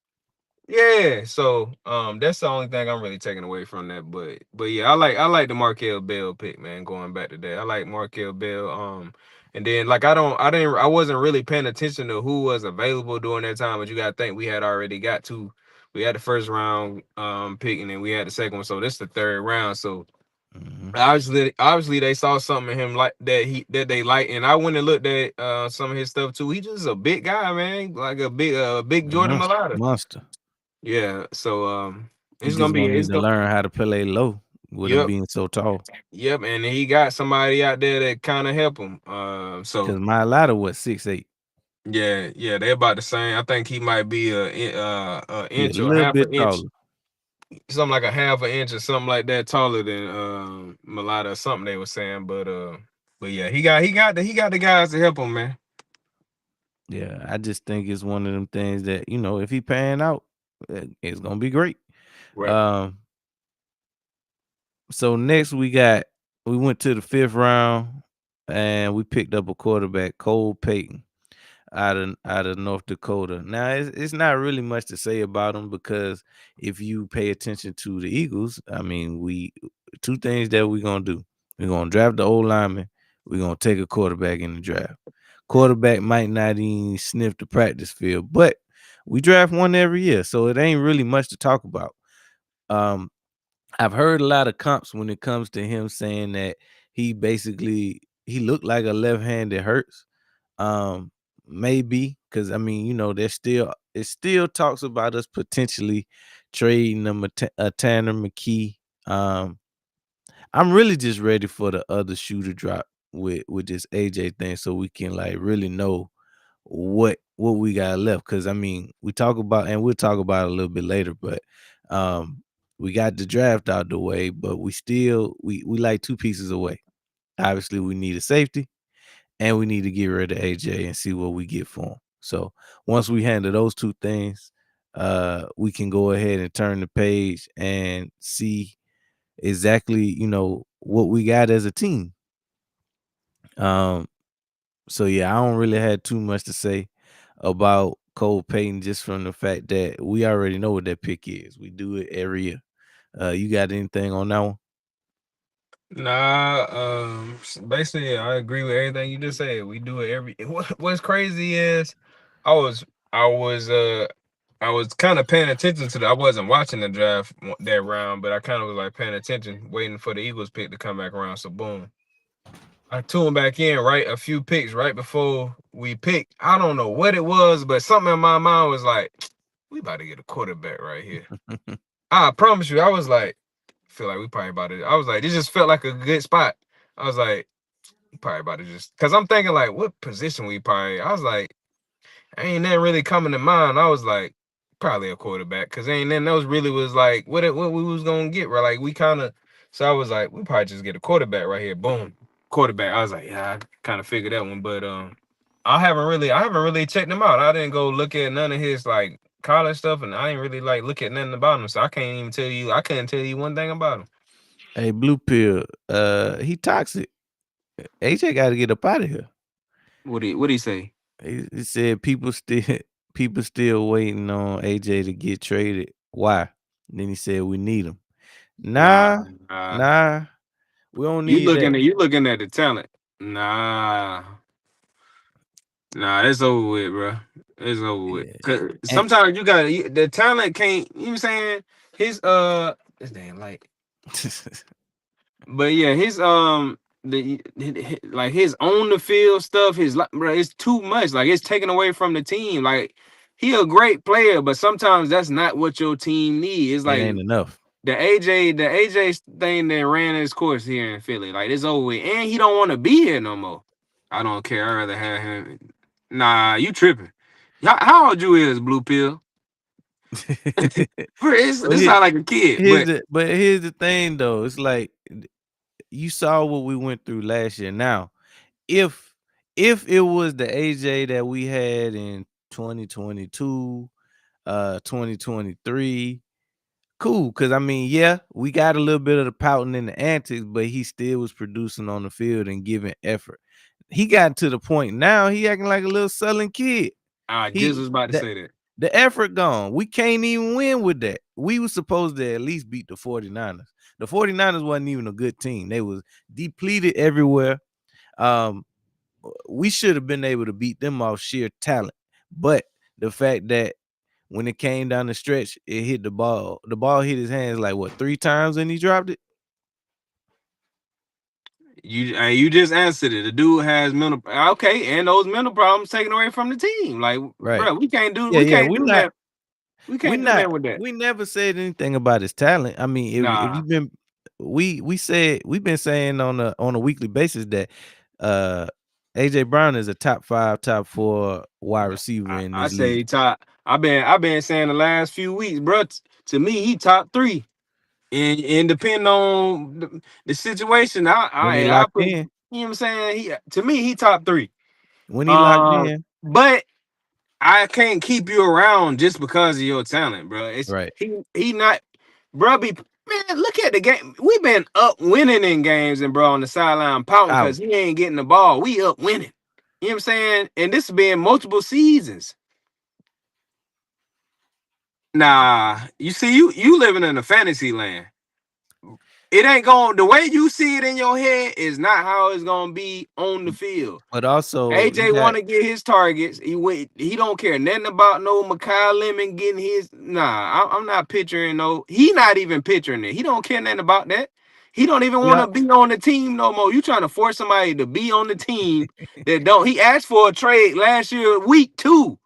[SPEAKER 2] Yeah, so that's the only thing I'm really taking away from that. But yeah, I like the Markel Bell pick, man. Going back to that, I like Markel Bell. And then like I wasn't really paying attention to who was available during that time, but you gotta think we had already got to. We had the first round pick, and then we had the second one, so this is the third round. So
[SPEAKER 1] Mhm.
[SPEAKER 2] obviously they saw something in him like that they like, and I went and looked at some of his stuff too. He just a big guy, man, like a big Jordan Malata.
[SPEAKER 1] Monster.
[SPEAKER 2] Yeah, so
[SPEAKER 1] He
[SPEAKER 2] it's gonna
[SPEAKER 1] just
[SPEAKER 2] be
[SPEAKER 1] gonna
[SPEAKER 2] it's
[SPEAKER 1] need to
[SPEAKER 2] gonna
[SPEAKER 1] learn how to play low with him
[SPEAKER 2] yep,
[SPEAKER 1] being so tall.
[SPEAKER 2] yep, and he got somebody out there that kind of help him. So
[SPEAKER 1] Cause my ladder was 6'8".
[SPEAKER 2] yeah, they're about the same. I think he might be a
[SPEAKER 1] He a
[SPEAKER 2] inch or
[SPEAKER 1] little
[SPEAKER 2] half
[SPEAKER 1] bit
[SPEAKER 2] an inch,
[SPEAKER 1] taller.
[SPEAKER 2] something like a half an inch or something like that taller than Malata or something they were saying. But yeah, he got the guys to help him, man.
[SPEAKER 1] Yeah, I just think it's one of them things that, if he pan out, it's gonna be great.
[SPEAKER 2] Right.
[SPEAKER 1] Um, so next we went to the 5th round and we picked up a quarterback, Cole Payton, out of North Dakota. Now it's not really much to say about him because if you pay attention to the Eagles, I mean, we two things that we're gonna do. We're gonna draft the old lineman, we're gonna take a quarterback in the draft. Quarterback might not even sniff the practice field, but we draft one every year, so it ain't really much to talk about. Um, I've heard a lot of comps when it comes to him saying that he looked like a left-handed Hurts. Um, maybe because I mean, there's still it still talks about us potentially trading a Tanner McKee. Um, I'm really just ready for the other shoe to drop with this AJ thing, so we can like really know what we got left. Because I mean, we talk about and we'll talk about it a little bit later, but um, we got the draft out the way, but we like two pieces away. Obviously, we need a safety and we need to get rid of AJ and see what we get for him. So once we handle those two things, we can go ahead and turn the page and see exactly, what we got as a team. Um, so yeah, I don't really have too much to say about Cole Payton just from the fact that we already know what that pick is. We do it every year. You got anything on that one?
[SPEAKER 2] Nah, basically, I agree with everything you just said. We do it every. What's crazy is, I was, I was, uh, I was kind of paying attention to the. I wasn't watching the draft that round, but I kind of was like paying attention, waiting for the Eagles pick to come back around. So boom, I tuned back in right a few picks right before we picked. I don't know what it was, but something in my mind was like, we about to get a quarterback right here. I promise you, I was like, feel like we probably about to. I was like, this just felt like a good spot. I was like, we probably about to just, cause I'm thinking like, what position we probably. I was like, ain't nothing really coming to mind. I was like, probably a quarterback, cause ain't nothing else really was like what we was gonna get. Right, like we kind of. So I was like, we probably just get a quarterback right here. Boom, quarterback. I was like, yeah, I kind of figured that one, but I haven't really checked him out. I didn't go look at none of his like college stuff, and I didn't really like look at nothing about him. So I can't even tell you. I couldn't tell you one thing about him.
[SPEAKER 1] Hey, Blue Pill, he toxic. AJ got to get up out of here.
[SPEAKER 2] What he say?
[SPEAKER 1] He said people still people still waiting on AJ to get traded. Why? And then he said we need him.
[SPEAKER 2] Nah,
[SPEAKER 1] Nah,
[SPEAKER 2] nah.
[SPEAKER 1] nah, we don't need that.
[SPEAKER 2] You looking at the talent. Nah, nah. It's over with, bro. It's over with.
[SPEAKER 1] Yeah.
[SPEAKER 2] Cause
[SPEAKER 1] And
[SPEAKER 2] sometimes you got the talent can't. You know what I'm saying? His this damn light. But yeah, his like his on the field stuff, his like, bro, it's too much. Like it's taken away from the team. Like he a great player, but sometimes that's not what your team needs. It's
[SPEAKER 1] it
[SPEAKER 2] like
[SPEAKER 1] ain't enough.
[SPEAKER 2] the AJ thing that ran his course here in Philly. Like it's over with, and he don't want to be here no more. I don't care. I'd rather have him. Nah, you tripping? How old you is, Blue Pill?
[SPEAKER 1] But
[SPEAKER 2] This sound like a kid, but
[SPEAKER 1] here's the thing though. It's like you saw what we went through last year. Now, if it was the AJ that we had in 2022, 2023, cool. Cause I mean, yeah, we got a little bit of the pouting and the antics, but he still was producing on the field and giving effort. He got to the point now he acting like a little sullen kid.
[SPEAKER 2] I just
[SPEAKER 1] He
[SPEAKER 2] was about to
[SPEAKER 1] that
[SPEAKER 2] say that.
[SPEAKER 1] the effort gone. We can't even win with that. We were supposed to at least beat the 49ers. The 49ers wasn't even a good team. They was depleted everywhere. Um, we should have been able to beat them off sheer talent. But the fact that when it came down the stretch, it hit the ball. The ball hit his hands like what 3 times and he dropped it?
[SPEAKER 2] You just answered it. The dude has mental okay, and those mental problems taken away from the team. Like,
[SPEAKER 1] Right.
[SPEAKER 2] bro,
[SPEAKER 1] Yeah,
[SPEAKER 2] we
[SPEAKER 1] yeah.
[SPEAKER 2] can't do that. We can't do that with that.
[SPEAKER 1] We never said anything about his talent. I mean, if
[SPEAKER 2] Nah,
[SPEAKER 1] you've been we said we've been saying on a weekly basis that uh AJ Brown is a top 5, top 4 wide receiver in
[SPEAKER 2] I
[SPEAKER 1] this league.
[SPEAKER 2] say top. I've been saying the last few weeks, bro. To me, he top three, and depending on the situation,
[SPEAKER 1] When he
[SPEAKER 2] I
[SPEAKER 1] locked
[SPEAKER 2] put.
[SPEAKER 1] in,
[SPEAKER 2] You know what I'm saying? To me, he top three.
[SPEAKER 1] when he locked in,
[SPEAKER 2] But I can't keep you around just because of your talent, bro. It's
[SPEAKER 1] right.
[SPEAKER 2] he not, bro. Man, look at the game. We been up winning in games, and bro on the sideline pouting
[SPEAKER 1] Out.
[SPEAKER 2] because he ain't getting the ball. We up winning. You know what I'm saying? And this has been multiple seasons. Nah, you see, you living in a fantasy land. It ain't going the way you see it in your head is not how it's gonna be on the field.
[SPEAKER 1] But also you
[SPEAKER 2] AJ
[SPEAKER 1] got
[SPEAKER 2] want to get his targets. He don't care nothing about no Mekhi Lemon getting his. Nah, I'm not picturing no. He not even picturing it. He don't care nothing about that. He don't even want
[SPEAKER 1] yeah.
[SPEAKER 2] to be on the team no more. You trying to force somebody to be on the team that don't. He asked for a trade last year, week 2.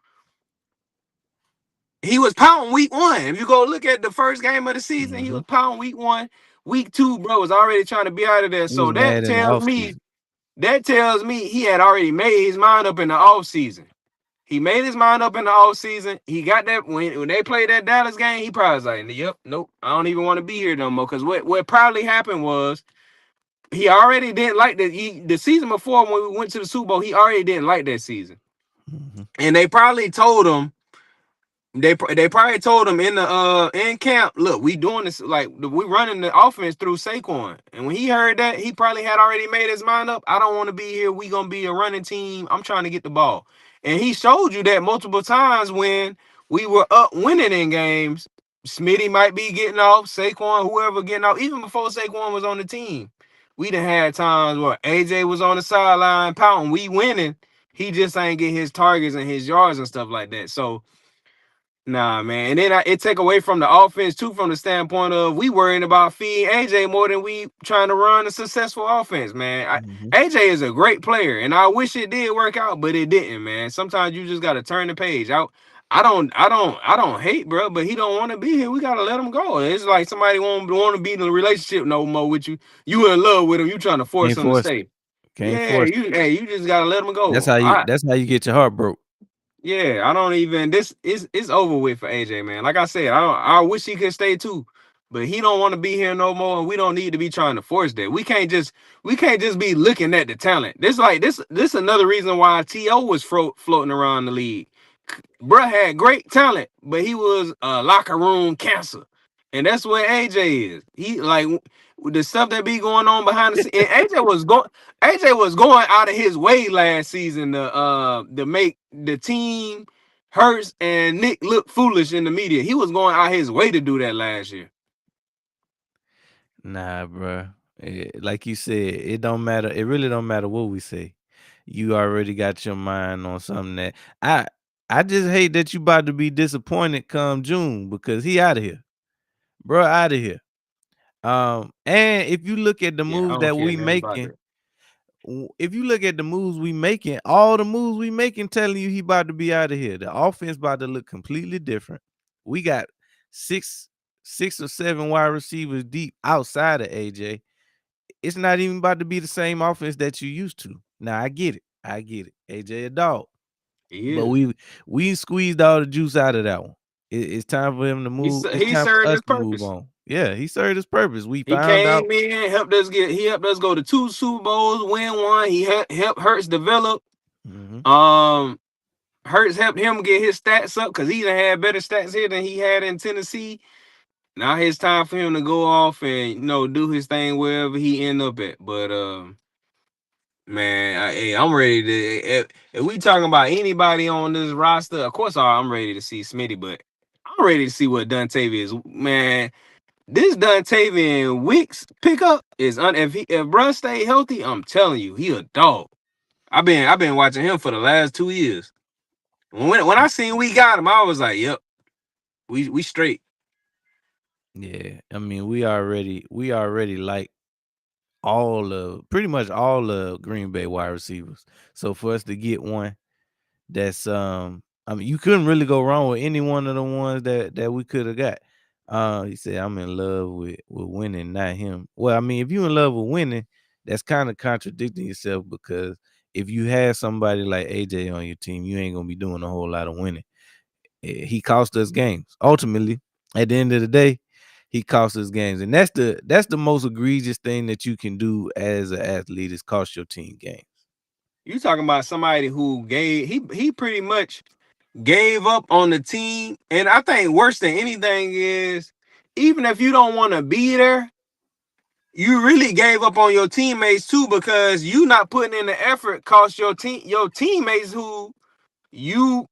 [SPEAKER 2] He was pounding week 1. If you go look at the first game of the season, he
[SPEAKER 1] Mhm.
[SPEAKER 2] was pounding week 1. Week 2, bro, was already trying to be out of there.
[SPEAKER 1] He was
[SPEAKER 2] So
[SPEAKER 1] mad in the offseason.
[SPEAKER 2] that tells me he had already made his mind up in the offseason. He made his mind up in the offseason. He got that when they played that Dallas game, he probably was like, yep, nope, I don't even want to be here no more. Because what probably happened was he already didn't like the season before when we went to the Super Bowl, he already didn't like that season.
[SPEAKER 1] Mhm.
[SPEAKER 2] And they probably told him, they probably told him in the in camp, look, we doing this like we running the offense through Saquon. And when he heard that, he probably had already made his mind up. I don't want to be here. We gonna be a running team. I'm trying to get the ball. And he showed you that multiple times when we were up winning in games. Smitty might be getting off, Saquon, whoever getting off, even before Saquon was on the team. We done had times where AJ was on the sideline pouting, we winning. He just ain't get his targets and his yards and stuff like that. So nah, man. And then it take away from the offense too, from the standpoint of we worrying about feeding AJ more than we trying to run a successful offense, man.
[SPEAKER 1] Mhm.
[SPEAKER 2] AJ is a great player, and I wish it did work out, but it didn't, man. Sometimes you just gotta turn the page. I don't hate, bro, but he don't want to be here. We gotta let him go. It's like somebody want to be in a relationship no more with you. You in love with him. You trying to force
[SPEAKER 1] Can't
[SPEAKER 2] him to
[SPEAKER 1] force it.
[SPEAKER 2] stay.
[SPEAKER 1] Can't
[SPEAKER 2] Yeah,
[SPEAKER 1] force it.
[SPEAKER 2] you just gotta let him
[SPEAKER 1] That's
[SPEAKER 2] go.
[SPEAKER 1] how you get your heart broke.
[SPEAKER 2] Yeah, I don't even this is it's over with for AJ, man. Like I said, I wish he could stay too, but he don't want to be here no more, and we don't need to be trying to force that. We can't just be looking at the talent. This another reason why T.O. was floating around the league. Bruh had great talent, but he was a locker room cancer. And that's what AJ is. He like the stuff that be going on behind the scenes. And AJ was going out of his way last season to make the team Hurts and Nick look foolish in the media. He was going out his way to do that last year.
[SPEAKER 1] Nah, bro. Like you said, it don't matter. It really don't matter what we say. You already got your mind on something that I I just hate that you about to be disappointed come June because he out of here, bro. Out of here. And if you look at the
[SPEAKER 2] Yeah, I
[SPEAKER 1] moves
[SPEAKER 2] don't
[SPEAKER 1] that
[SPEAKER 2] care
[SPEAKER 1] we
[SPEAKER 2] nothing about
[SPEAKER 1] making,
[SPEAKER 2] that.
[SPEAKER 1] if you look at the moves we making, all the moves we making telling you he about to be out of here. The offense about to look completely different. We got six, 6 or 7 wide receivers deep outside of AJ. It's not even about to be the same offense that you used to. Now I get it. I get it. AJ a dog.
[SPEAKER 2] He
[SPEAKER 1] But
[SPEAKER 2] is.
[SPEAKER 1] we squeezed all the juice out of that one. It's time for him to
[SPEAKER 2] He
[SPEAKER 1] move. It's
[SPEAKER 2] he
[SPEAKER 1] time for
[SPEAKER 2] served
[SPEAKER 1] us
[SPEAKER 2] his
[SPEAKER 1] to move
[SPEAKER 2] purpose.
[SPEAKER 1] on. Yeah, he served his purpose. We
[SPEAKER 2] He
[SPEAKER 1] found out.
[SPEAKER 2] came in, he helped us go to 2 Super Bowls, win one. He helped Hurts develop.
[SPEAKER 1] Mhm.
[SPEAKER 2] Um, Hurts helped him get his stats up because he done had better stats here than he had in Tennessee. Now it's time for him to go off and do his thing wherever he end up at. But man, hey, I'm ready to. If we talking about anybody on this roster, of course I'm ready to see Smitty, but I'm ready to see what Duntavius. Man, this Duntavian Wicks pickup is if Bruh stay healthy, I'm telling you, he a dog. I've been watching him for the last 2 years. When I seen we got him, I was like, yep, we straight.
[SPEAKER 1] Yeah, I mean, we already like all of pretty much all of Green Bay wide receivers. So for us to get one that's I mean, you couldn't really go wrong with any one of the ones that we could have got. He said, "I'm in love with winning, not him." Well, I mean, if you in love with winning, that's kind of contradicting yourself because if you had somebody like AJ on your team, you ain't gonna be doing a whole lot of winning. He cost us games. Ultimately, at the end of the day, he cost us games, and that's the most egregious thing that you can do as an athlete is cost your team games.
[SPEAKER 2] You talking about somebody who he pretty much gave up on the team, and I think worse than anything is even if you don't want to be there, you really gave up on your teammates too because you not putting in the effort cost your teammates who you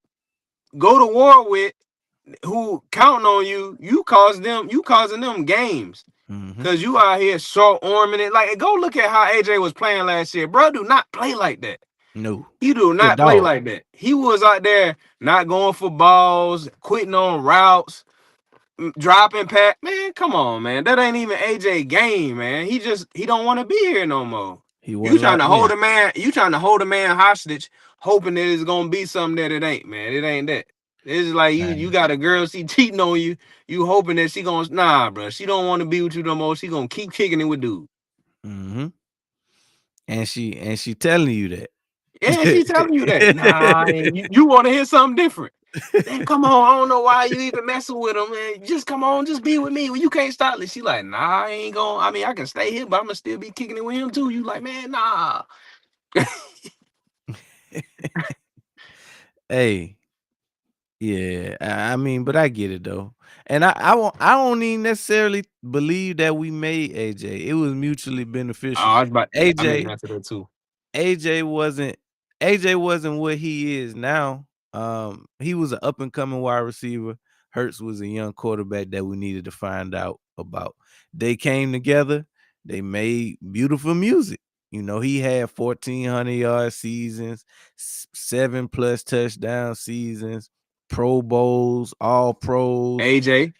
[SPEAKER 2] go to war with who counting on you causing them games
[SPEAKER 1] Hmm.
[SPEAKER 2] because you out here short arming it. Like, go look at how AJ was playing last year, bro. Do not play like that.
[SPEAKER 1] No,
[SPEAKER 2] He do
[SPEAKER 1] he a
[SPEAKER 2] not play
[SPEAKER 1] dog.
[SPEAKER 2] like that. He was out there not going for balls, quitting on routes, dropping pack. Man, come on, man. That ain't even AJ game, man. He don't want to be here no more.
[SPEAKER 1] He
[SPEAKER 2] You
[SPEAKER 1] wasn't
[SPEAKER 2] trying to
[SPEAKER 1] locked
[SPEAKER 2] hold
[SPEAKER 1] in.
[SPEAKER 2] a man, you trying to hold a man hostage, hoping that it's gonna be something that it ain't, man. It ain't that. It's like you got a girl, she cheating on you, you hoping that she gonna bro. She don't want to be with you no more. She gonna keep kicking it with dude.
[SPEAKER 1] Hmm. And she telling you that.
[SPEAKER 2] Yeah, she telling you that. Nah, and you want to hear something different. Man, come on. I don't know why you even messing with him, man. Just come on, just be with me. When you can't stop it. She like, nah, I ain't going. I mean, I can stay here, but I'm gonna still be kicking it with him too. You like, man, nah.
[SPEAKER 1] Hey, yeah, I mean, but I get it though, and I don't even necessarily believe that we made AJ. It was mutually
[SPEAKER 2] Oh,
[SPEAKER 1] beneficial.
[SPEAKER 2] I was about. I mean,
[SPEAKER 1] AJ
[SPEAKER 2] that's that too.
[SPEAKER 1] AJ wasn't. AJ wasn't what he is now. He was an up and coming wide receiver. Hurts was a young quarterback that we needed to find out about. They came together. They made beautiful music. You know, he had 1,400-yard seasons, 7+ touchdown seasons, Pro Bowls, All Pros.
[SPEAKER 2] AJ.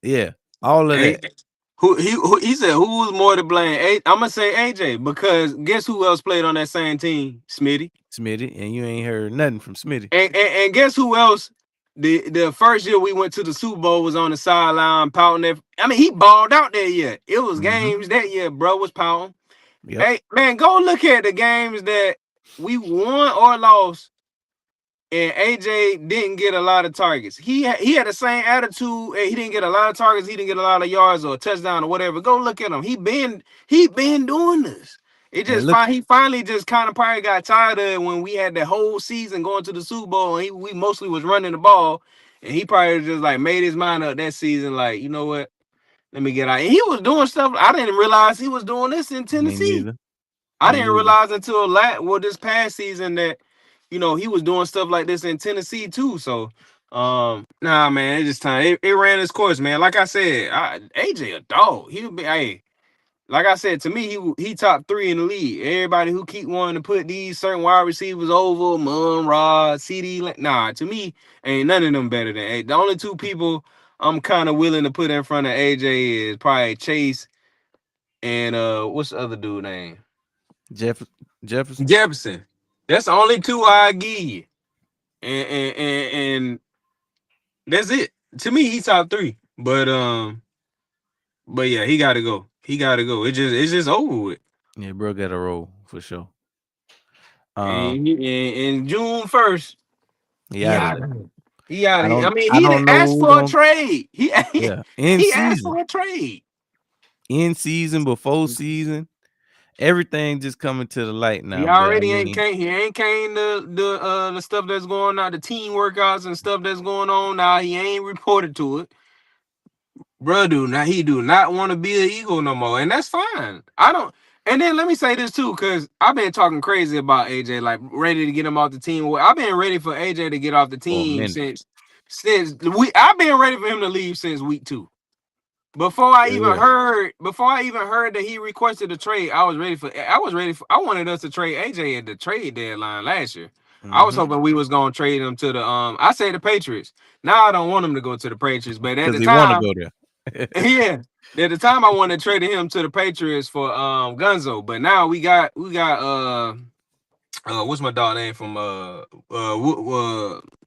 [SPEAKER 1] Yeah, all of
[SPEAKER 2] A,
[SPEAKER 1] that.
[SPEAKER 2] he said who was more to blame? I'm gonna say AJ because guess who else played on that same team? Smitty.
[SPEAKER 1] Smitty, and you ain't heard nothing from Smitty.
[SPEAKER 2] And guess who else? The first year we went to the Super Bowl was on the sideline pouting. I mean, he balled out that year. It was
[SPEAKER 1] Mm-hmm.
[SPEAKER 2] games that year, bro was pouting.
[SPEAKER 1] Yep.
[SPEAKER 2] Hey man, go look at the games that we won or lost, and AJ didn't get a lot of targets. He had the same attitude, and he didn't get a lot of targets. He didn't get a lot of yards or a touchdown or whatever. Go look at him. He been doing this. It
[SPEAKER 1] And
[SPEAKER 2] just
[SPEAKER 1] look,
[SPEAKER 2] he finally just kind of probably got tired of it when we had the whole season going to the Super Bowl, and we mostly was running the ball, and he probably just like made his mind up that season. Like, you know what? Let me get out. And he was doing stuff I didn't realize he was doing this in
[SPEAKER 1] me
[SPEAKER 2] Tennessee.
[SPEAKER 1] neither.
[SPEAKER 2] I
[SPEAKER 1] Me
[SPEAKER 2] didn't
[SPEAKER 1] neither.
[SPEAKER 2] realize until this past season that he was doing stuff like this in Tennessee too. So nah man, it just time it ran its course, man. Like I said, AJ a dog. He'll be like I said, to me, he top 3 in the league. Everybody who keep wanting to put these certain wide receivers over, Rod, CD, nah, to me, ain't none of them better than A. The only two people I'm kind of willing to put in front of AJ is probably Chase and what's the other dude name?
[SPEAKER 1] Jeff Jefferson.
[SPEAKER 2] Jefferson. That's the only two I give you. And that's it. To me, he's top 3. But yeah, he gotta go. He gotta go. It's just over with.
[SPEAKER 1] Yeah, bro got a roll for sure.
[SPEAKER 2] And June 1st,
[SPEAKER 1] He
[SPEAKER 2] he
[SPEAKER 1] out of
[SPEAKER 2] out
[SPEAKER 1] there.
[SPEAKER 2] of here. He out of here. I mean,
[SPEAKER 1] I
[SPEAKER 2] he didn't
[SPEAKER 1] don't know
[SPEAKER 2] ask
[SPEAKER 1] who
[SPEAKER 2] for a
[SPEAKER 1] going
[SPEAKER 2] trade. He
[SPEAKER 1] yeah, in
[SPEAKER 2] he asked
[SPEAKER 1] season.
[SPEAKER 2] for a trade.
[SPEAKER 1] In season, before season, everything just coming to the light
[SPEAKER 2] He
[SPEAKER 1] now. But I
[SPEAKER 2] already ain't
[SPEAKER 1] mean,
[SPEAKER 2] came. He ain't came the stuff that's going on, the team workouts and stuff that's going on now. He ain't reported to it. Bro, he do not want to be an Eagle no more, and that's fine. I don't. And then let me say this too, because I've been talking crazy about AJ, like ready to get him off the team. Well, I've been ready for AJ to get off the
[SPEAKER 1] for a
[SPEAKER 2] team
[SPEAKER 1] minute.
[SPEAKER 2] since I've been ready for him to leave since week 2.
[SPEAKER 1] For real.
[SPEAKER 2] Before I even heard that he requested a trade, I wanted us to trade AJ at the trade deadline last year. I was
[SPEAKER 1] Mm-hmm.
[SPEAKER 2] hoping we was gonna trade him to I say the Patriots. Now I don't want him to go to the Patriots, but at
[SPEAKER 1] Because
[SPEAKER 2] the
[SPEAKER 1] they want to
[SPEAKER 2] time,
[SPEAKER 1] go there.
[SPEAKER 2] yeah. At the time I wanted to trade him to the Patriots for Gunzo, but now we got what's my dog name from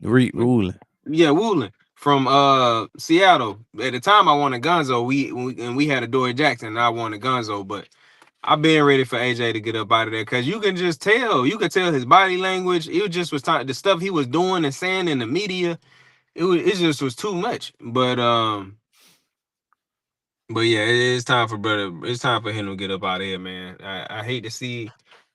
[SPEAKER 1] Ruling.
[SPEAKER 2] yeah, Woolen from Seattle. At the time I wanted Gunzo. We had a Dory Jackson and I wanted Gunzo, but I've been ready for AJ to get up out of there because you could tell his body language. It just was time the stuff he was doing and saying in the media, it just was too much. But yeah, it's time for brother. It's time for him to get up out of here, man. I hate to see.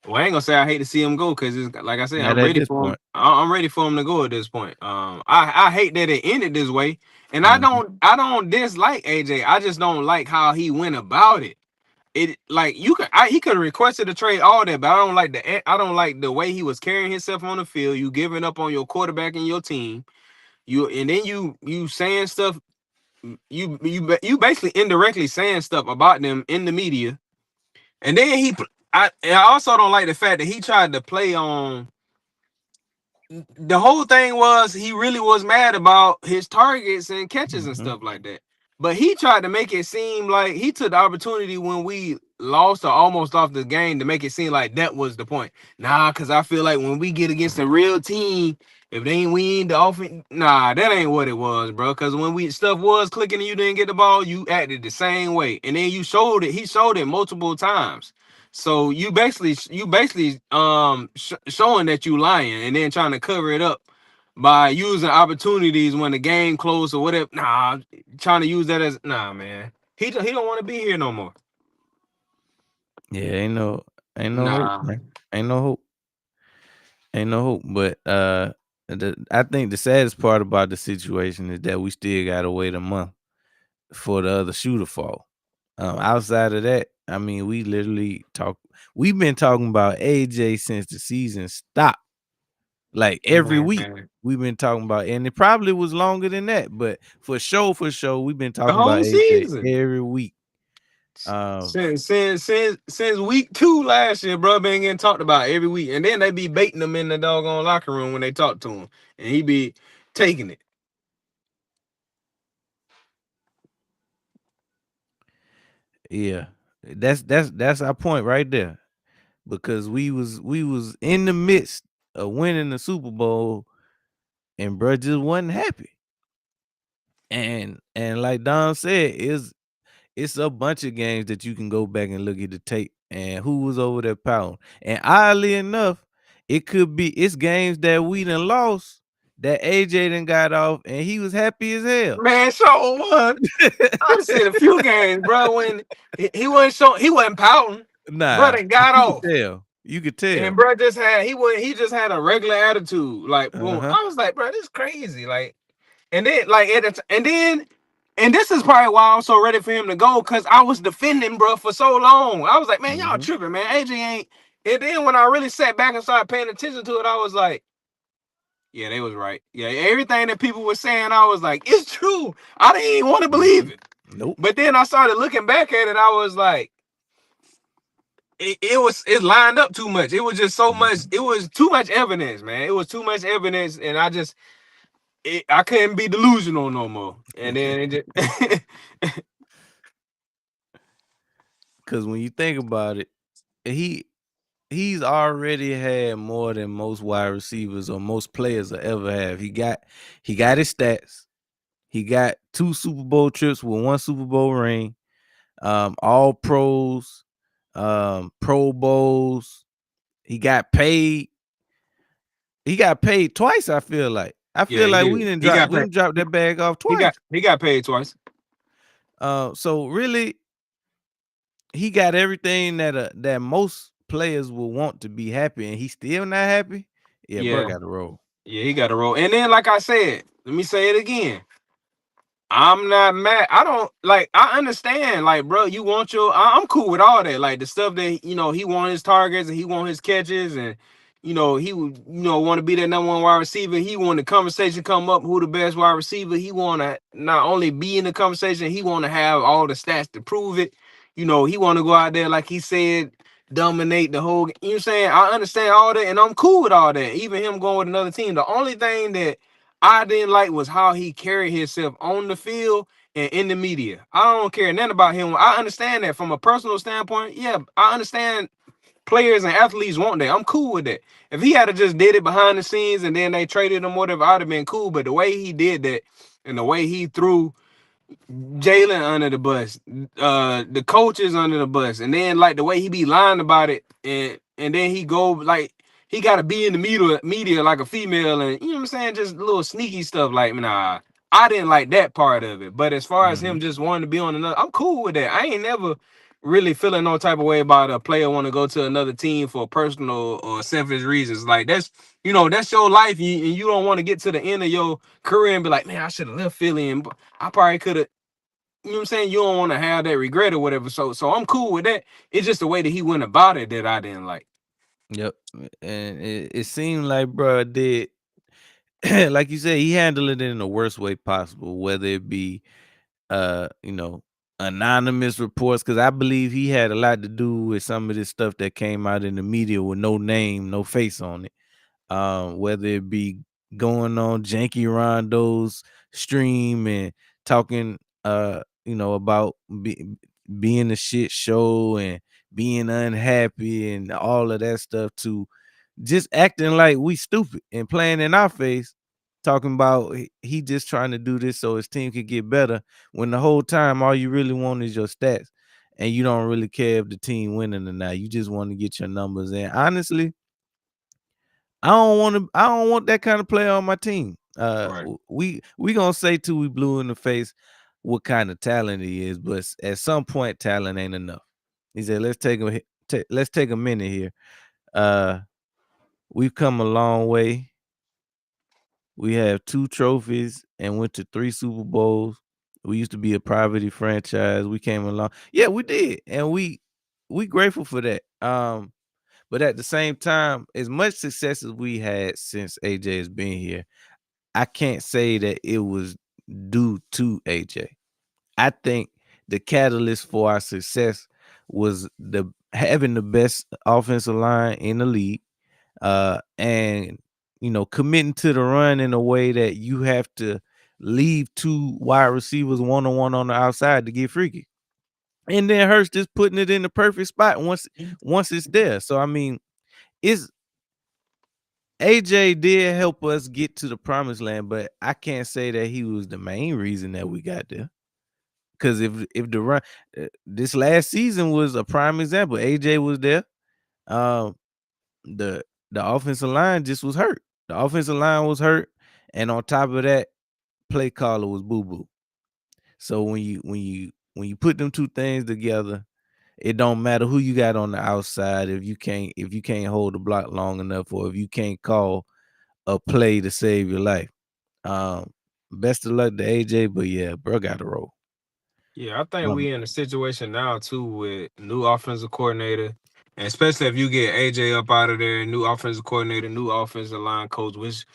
[SPEAKER 2] Well, I ain't gonna say I hate to see him go because it's like I said,
[SPEAKER 1] Not
[SPEAKER 2] I'm
[SPEAKER 1] at
[SPEAKER 2] ready
[SPEAKER 1] this
[SPEAKER 2] for him.
[SPEAKER 1] point.
[SPEAKER 2] I'm ready for him to go at this point. I hate that it ended this way, and I
[SPEAKER 1] Mm-hmm.
[SPEAKER 2] don't I don't dislike AJ. I just don't like how he went about it. It like he could have requested a trade all that, but I don't like the way he was carrying himself on the field. You giving up on your quarterback and your team. And then you saying stuff you basically indirectly saying stuff about them in the media, and then I also don't like the fact that he tried to play on the whole thing was he really was mad about his targets and catches and
[SPEAKER 1] Mm-hmm.
[SPEAKER 2] stuff like that. But he tried to make it seem like he took the opportunity when we lost or almost lost the game to make it seem like that was the point. Nah, because I feel like when we get against a real team, if they ain't win the offense, nah, that ain't what it was, bro. Because when we stuff was clicking and you didn't get the ball, you acted the same way, and then you showed it. He showed it multiple times. So you basically showing that you lying and then trying to cover it up by using opportunities when the game close or whatever. Nah, trying to use that as man. He don't want to be here no more.
[SPEAKER 1] Yeah, ain't no hope,
[SPEAKER 2] Nah.
[SPEAKER 1] man. Ain't no hope. Ain't no hope. But I think the saddest part about the situation is that we still gotta wait a month for the other shoe to fall. Outside of that, I mean, we literally talk. we've been talking about AJ since the season stopped. Like every week,
[SPEAKER 2] Man,
[SPEAKER 1] we've been talking about, and it probably was longer than that, but for sure, we've been
[SPEAKER 2] the
[SPEAKER 1] talking about
[SPEAKER 2] whole
[SPEAKER 1] AJ
[SPEAKER 2] season.
[SPEAKER 1] every week. Um,
[SPEAKER 2] Since week 2 last year, bro, been getting talked about every week, and then they be baiting him in the doggone locker room when they talk to him, and he be taking it.
[SPEAKER 1] yeah, that's our point right there. Because we was in the midst of winning the Super Bowl, and bruh just wasn't happy. And like Don said, it's a bunch of games that you can go back and look at the tape and who was over there pouting. And oddly enough, it's games that we done lost that AJ done got off and he was happy as hell.
[SPEAKER 2] Man, show one. I've seen a few games, bro, when he wasn't pouting, bro.
[SPEAKER 1] Nah,
[SPEAKER 2] They
[SPEAKER 1] but
[SPEAKER 2] got
[SPEAKER 1] you could
[SPEAKER 2] off,
[SPEAKER 1] tell. You could
[SPEAKER 2] and
[SPEAKER 1] tell.
[SPEAKER 2] bro he just had a regular attitude, like boom.
[SPEAKER 1] Uh-huh.
[SPEAKER 2] I was like, bro, this is crazy, like. And then, like, and this is probably why I'm so ready for him to go, because I was defending, bro, for so long. I was like, man, y'all
[SPEAKER 1] Mhm.
[SPEAKER 2] tripping, man. AJ ain't. And then when I really sat back and started paying attention to it, I was like, yeah, they was right. Yeah, everything that people were saying, I was like, it's true. I didn't even want to believe
[SPEAKER 1] Mhm.
[SPEAKER 2] it.
[SPEAKER 1] Nope.
[SPEAKER 2] But then I started looking back at it, I was like, it lined up too much. It was just so much.
[SPEAKER 1] Mhm.
[SPEAKER 2] It was too much evidence, man. It was too much evidence, and I couldn't be delusional no more. And then it just
[SPEAKER 1] Cause when you think about it, he he's already had more than most wide receivers or most players will ever have. He got his stats. He got 2 Super Bowl trips with 1 Super Bowl ring, all pros, Pro Bowls. He got paid. He got paid twice, I feel like. I
[SPEAKER 2] yeah,
[SPEAKER 1] feel
[SPEAKER 2] he
[SPEAKER 1] like
[SPEAKER 2] did. He got
[SPEAKER 1] we
[SPEAKER 2] paid.
[SPEAKER 1] didn't drop that bag off
[SPEAKER 2] He got
[SPEAKER 1] twice.
[SPEAKER 2] he got paid twice.
[SPEAKER 1] So really, he got everything that most players will want to be happy, and he's still not happy. Yeah, bro,
[SPEAKER 2] Yeah,
[SPEAKER 1] got to roll.
[SPEAKER 2] yeah, he got a roll. And then, like I said, let me say it again. I'm not mad. I don't like. I understand, like, bro. You want I'm cool with all that. Like the stuff that he want his targets and he want his catches, and he would want to be that number one wide receiver. He want the conversation come up who the best wide receiver. He want to not only be in the conversation, he want to have all the stats to prove it. He want to go out there like he said, dominate the whole. You know what I'm saying? I understand all that, and I'm cool with all that. Even him going with another team. The only thing that I didn't like was how he carried himself on the field and in the media. I don't care nothing about him. I understand that from a personal standpoint. Yeah, I understand players and athletes want that. I'm cool with that. If he had just did it behind the scenes and then they traded him, whatever, I'd have been cool. But the way he did that and the way he threw Jalen under the bus, the coaches under the bus, and then like the way he be lying about it, and then he go like he gotta be in the media like a female, and you know what I'm saying, just little sneaky stuff. Like, nah, I didn't like that part of it. But as far as him
[SPEAKER 1] Mhm.
[SPEAKER 2] just wanting to be on another, I'm cool with that. I ain't never really feeling no type of way about a player want to go to another team for personal or selfish reasons. Like that's your life, and you don't want to get to the end of your career and be like, man, I should have left Philly, and I probably could have. You know what I'm saying? You don't want to have that regret or whatever. So I'm cool with that. It's just the way that he went about it that I didn't like.
[SPEAKER 1] Yep. And it seemed like bro did like you said, he handled it in the worst way possible, whether it be you know, anonymous reports, because I believe he had a lot to do with some of this stuff that came out in the media with no name, no face on it. Whether it be going on Janky Rondo's stream and talking about being a shit show and being unhappy and all of that stuff, to just acting like we stupid and playing in our face, talking about he just trying to do this so his team could get better, when the whole time all you really want is your stats, and you don't really care if the team winning or not. You just want to get your numbers in. Honestly, I don't want that kind of player on my team.
[SPEAKER 2] Right.
[SPEAKER 1] We gonna say till we blue in the face what kind of talent he is, but at some point talent ain't enough. He said, let's take a minute here. Uh, we've come a long way. We have 2 trophies and went to 3 Super Bowls. We used to be a privately franchise. We came along. Yeah, we did. And we grateful for that. But at the same time, as much success as we had since AJ has been here, I can't say that it was due to AJ. I think the catalyst for our success was the having the best offensive line in the league, and committing to the run in a way that you have to leave two wide receivers one on one on the outside to get freaky, and then Hurst just putting it in the perfect spot once it's there. So I mean, it's AJ did help us get to the promised land, but I can't say that he was the main reason that we got there. Because if the run this last season was a prime example, AJ was there. Um, the the offensive line just was hurt. The offensive line was hurt, and on top of that, play caller was boo boo. So when you put them two things together, it don't matter who you got on the outside if you can't hold the block long enough, or if you can't call a play to save your life. Um, Best of luck to AJ, but yeah, bro got to roll.
[SPEAKER 2] Yeah, I think
[SPEAKER 1] Um,
[SPEAKER 2] we in a situation now too with new offensive coordinator, and especially if you get AJ up out of there, new offensive coordinator, new offensive line coach, which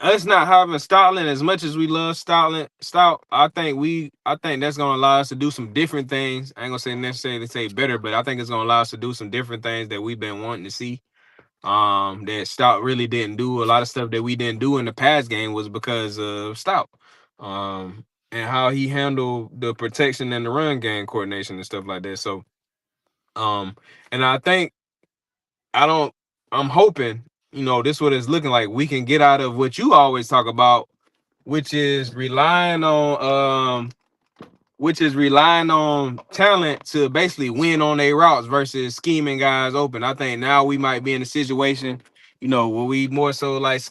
[SPEAKER 2] us not having Stoutland as much as we love Stout, I think that's gonna allow us to do some different things. I ain't gonna say necessarily say better, but I think it's gonna allow us to do some different things that we've been wanting to see. That Stout really didn't do. A lot of stuff that we didn't do in the past game was because of Stout. And how he handled the protection and the run game coordination and stuff like that. So, um, and I think I don't. I'm hoping this what it's looking like. We can get out of what you always talk about, which is relying on talent to basically win on their routes versus scheming guys open. I think now we might be in a situation, where we more so like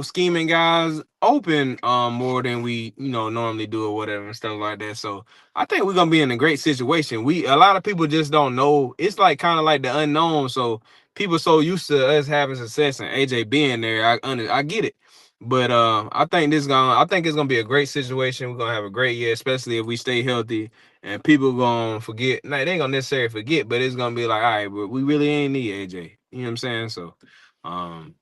[SPEAKER 2] scheming guys open more than we normally do or whatever and stuff like that. So I think we're gonna be in a great situation. A lot of people just don't know. It's like kind of like the unknown. So people so used to us having success and AJ being there. I get it. But I think it's gonna be a great situation. We're gonna have a great year, especially if we stay healthy and people gonna forget. Nah, they ain't gonna necessarily forget, but it's gonna be like, all right, but we really ain't need AJ. You know what I'm saying? So um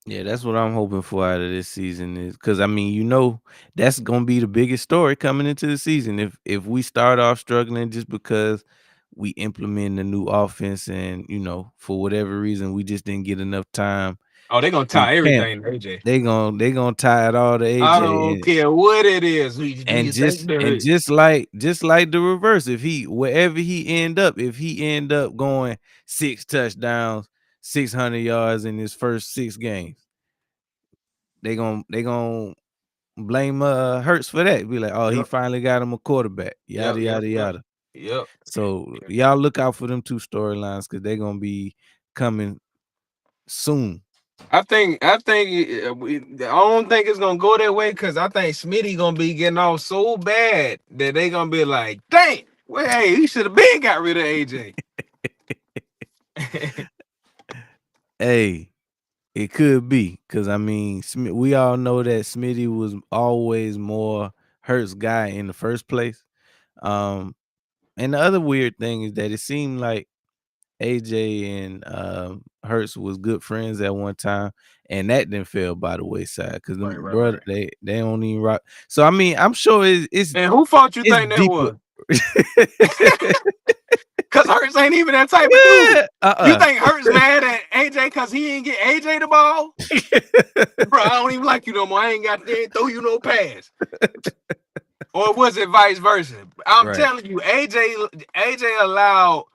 [SPEAKER 1] Yeah, that's what I'm hoping for out of this season is because I mean, that's gonna be the biggest story coming into the season. If we start off struggling just because we implement a new offense and for whatever reason we just didn't get enough time
[SPEAKER 2] oh, they gonna
[SPEAKER 1] in
[SPEAKER 2] tie
[SPEAKER 1] camp,
[SPEAKER 2] everything to AJ.
[SPEAKER 1] they gonna tie it all to
[SPEAKER 2] I
[SPEAKER 1] AJ
[SPEAKER 2] don't care what it is. Do
[SPEAKER 1] and
[SPEAKER 2] you think
[SPEAKER 1] just and
[SPEAKER 2] that?
[SPEAKER 1] just like the reverse. If he wherever he end up, if he end up going 6 touchdowns, 600 yards in his first 6 games, they gonna blame Hurts for that. Be like, oh, he
[SPEAKER 2] Yep,
[SPEAKER 1] finally got him a quarterback.
[SPEAKER 2] yep,
[SPEAKER 1] Yada
[SPEAKER 2] yep,
[SPEAKER 1] yada
[SPEAKER 2] yep,
[SPEAKER 1] yada.
[SPEAKER 2] yep.
[SPEAKER 1] So y'all look out for them two storylines because they're gonna be coming soon.
[SPEAKER 2] I don't think it's gonna go that way because I think Smitty gonna be getting off so bad that they gonna be like, dang, well, hey, he should have been got rid of AJ.
[SPEAKER 1] Hey, it could be because I mean, we all know that Smitty was always more Hurts guy in the first place. Um, and the other weird thing is that it seemed like AJ and Hurts was good friends at one time, and that didn't fail by the wayside because
[SPEAKER 2] Right,
[SPEAKER 1] them
[SPEAKER 2] right,
[SPEAKER 1] brother
[SPEAKER 2] right.
[SPEAKER 1] they don't even rock. So I mean, I'm sure
[SPEAKER 2] And who thought you
[SPEAKER 1] it's
[SPEAKER 2] think that
[SPEAKER 1] deeper.
[SPEAKER 2] was? Because Hurts ain't even that type of dude.
[SPEAKER 1] Yeah,
[SPEAKER 2] You think Hurts mad at AJ because he ain't get AJ the ball? Bro, I don't even like you no more. I ain't got there throw you no pass. Or was it vice versa? I'm
[SPEAKER 1] Right.
[SPEAKER 2] telling you, AJ allowed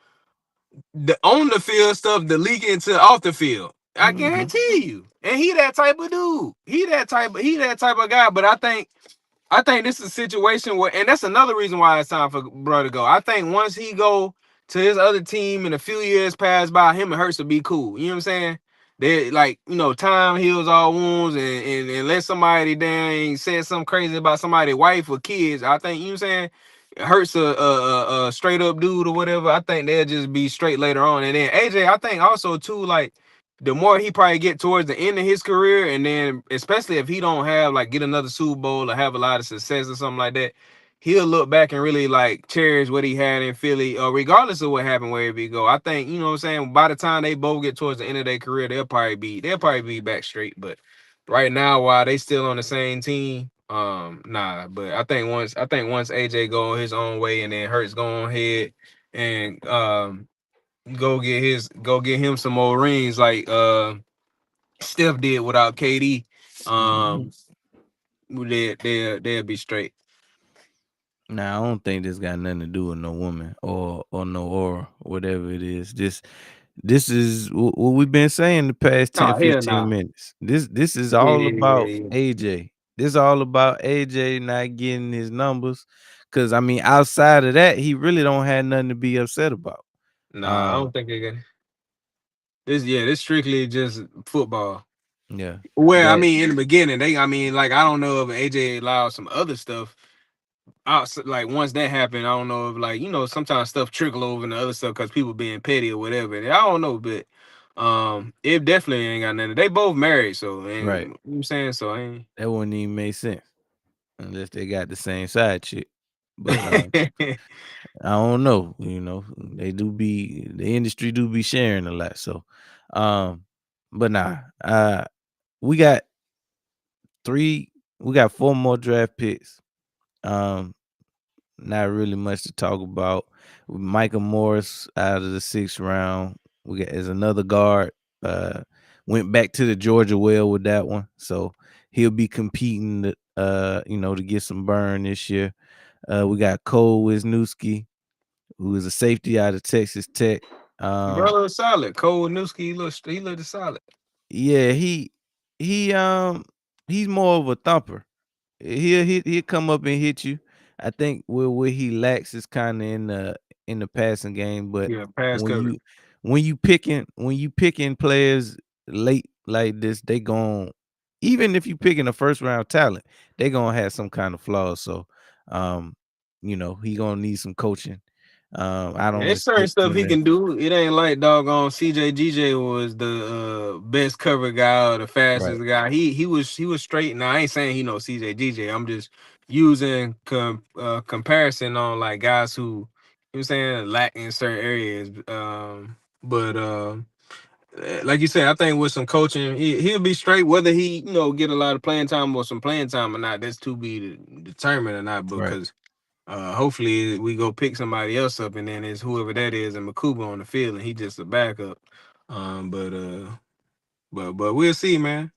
[SPEAKER 2] the on the field stuff to leak into off the field. I
[SPEAKER 1] Mhm.
[SPEAKER 2] guarantee you. And he that type of dude. He that type of guy. But I think this is a situation where, and that's another reason why it's time for bro to go. I think once he go to his other team and a few years pass by, him and Hurts will be cool. You know what I'm saying? They like, time heals all wounds, and unless somebody dang said something crazy about somebody's wife or kids, I think you know what I'm saying. Hurts a straight up dude or whatever. I think they'll just be straight later on. And then AJ, I think also too, like the more he probably get towards the end of his career, and then especially if he don't have like get another Super Bowl or have a lot of success or something like that, he'll look back and really like cherish what he had in Philly, regardless of what happened wherever he go. I think, you know what I'm saying, by the time they both get towards the end of their career, they'll probably be back straight. But right now, while they still on the same team, nah. But I think once AJ go on his own way and then Hurts go on ahead and go get him some more rings like Steph did without KD,
[SPEAKER 1] Mhm.
[SPEAKER 2] they'll be straight.
[SPEAKER 1] Nah, I don't think this got nothing to do with no woman or no aura, whatever it is. This is what we've been saying the past 10,
[SPEAKER 2] Nah, hell
[SPEAKER 1] 15
[SPEAKER 2] nah.
[SPEAKER 1] minutes. This is
[SPEAKER 2] Yeah,
[SPEAKER 1] all
[SPEAKER 2] yeah, yeah,
[SPEAKER 1] about
[SPEAKER 2] yeah.
[SPEAKER 1] AJ. This all about AJ not getting his numbers. Cause I mean, outside of that, he really don't have nothing to be upset about.
[SPEAKER 2] Nah, I
[SPEAKER 1] Um,
[SPEAKER 2] don't think they can. This strictly just football.
[SPEAKER 1] yeah.
[SPEAKER 2] Well, I
[SPEAKER 1] That
[SPEAKER 2] mean, in the beginning, like I don't know if AJ allowed some other stuff. Like once that happened, I don't know if like sometimes stuff trickle over into other stuff because people being petty or whatever. I don't know, but it definitely ain't got nothing. They both married, so and you
[SPEAKER 1] right.
[SPEAKER 2] know what I'm saying so. I ain't.
[SPEAKER 1] That wouldn't even make sense unless they got the same side chick. But I don't know. They do be the industry do be sharing a lot. So um, but nah, we got three we got four more draft picks. Um, not really much to talk about. Michael Morris out of the 6th round. We got as another guard. Uh, went back to the Georgia well with that one. So he'll be competing to get some burn this year. We got Cole Wisniewski, who is a safety out of Texas Tech. Um,
[SPEAKER 2] Brother solid. Cole Newski, he looked solid.
[SPEAKER 1] yeah, he's more of a thumper. He'll come up and hit you. I think where he lacks is kind of in the passing game, but
[SPEAKER 2] Yeah, pass
[SPEAKER 1] when
[SPEAKER 2] coverage.
[SPEAKER 1] you when you picking players late like this, they gon' even if you picking a first round talent, they gonna have some kind of flaws. So, um, he gonna need some coaching. I
[SPEAKER 2] Yeah,
[SPEAKER 1] don't
[SPEAKER 2] it's certain
[SPEAKER 1] expect
[SPEAKER 2] stuff
[SPEAKER 1] him
[SPEAKER 2] he
[SPEAKER 1] to
[SPEAKER 2] can do. It ain't like doggone CJ was the best cover guy or the
[SPEAKER 1] right,
[SPEAKER 2] fastest guy. He was straight. Now I ain't saying he know CJ. I'm just using comparison on like guys who saying lack in certain areas. But like you said, I think with some coaching, he'll be straight. Whether he get a lot of playing time or some playing time or not, that's to be determined or not.
[SPEAKER 1] right.
[SPEAKER 2] Because hopefully we go pick somebody else up, and then it's whoever that is, and Makuba on the field, and he just a backup. But we'll see, man.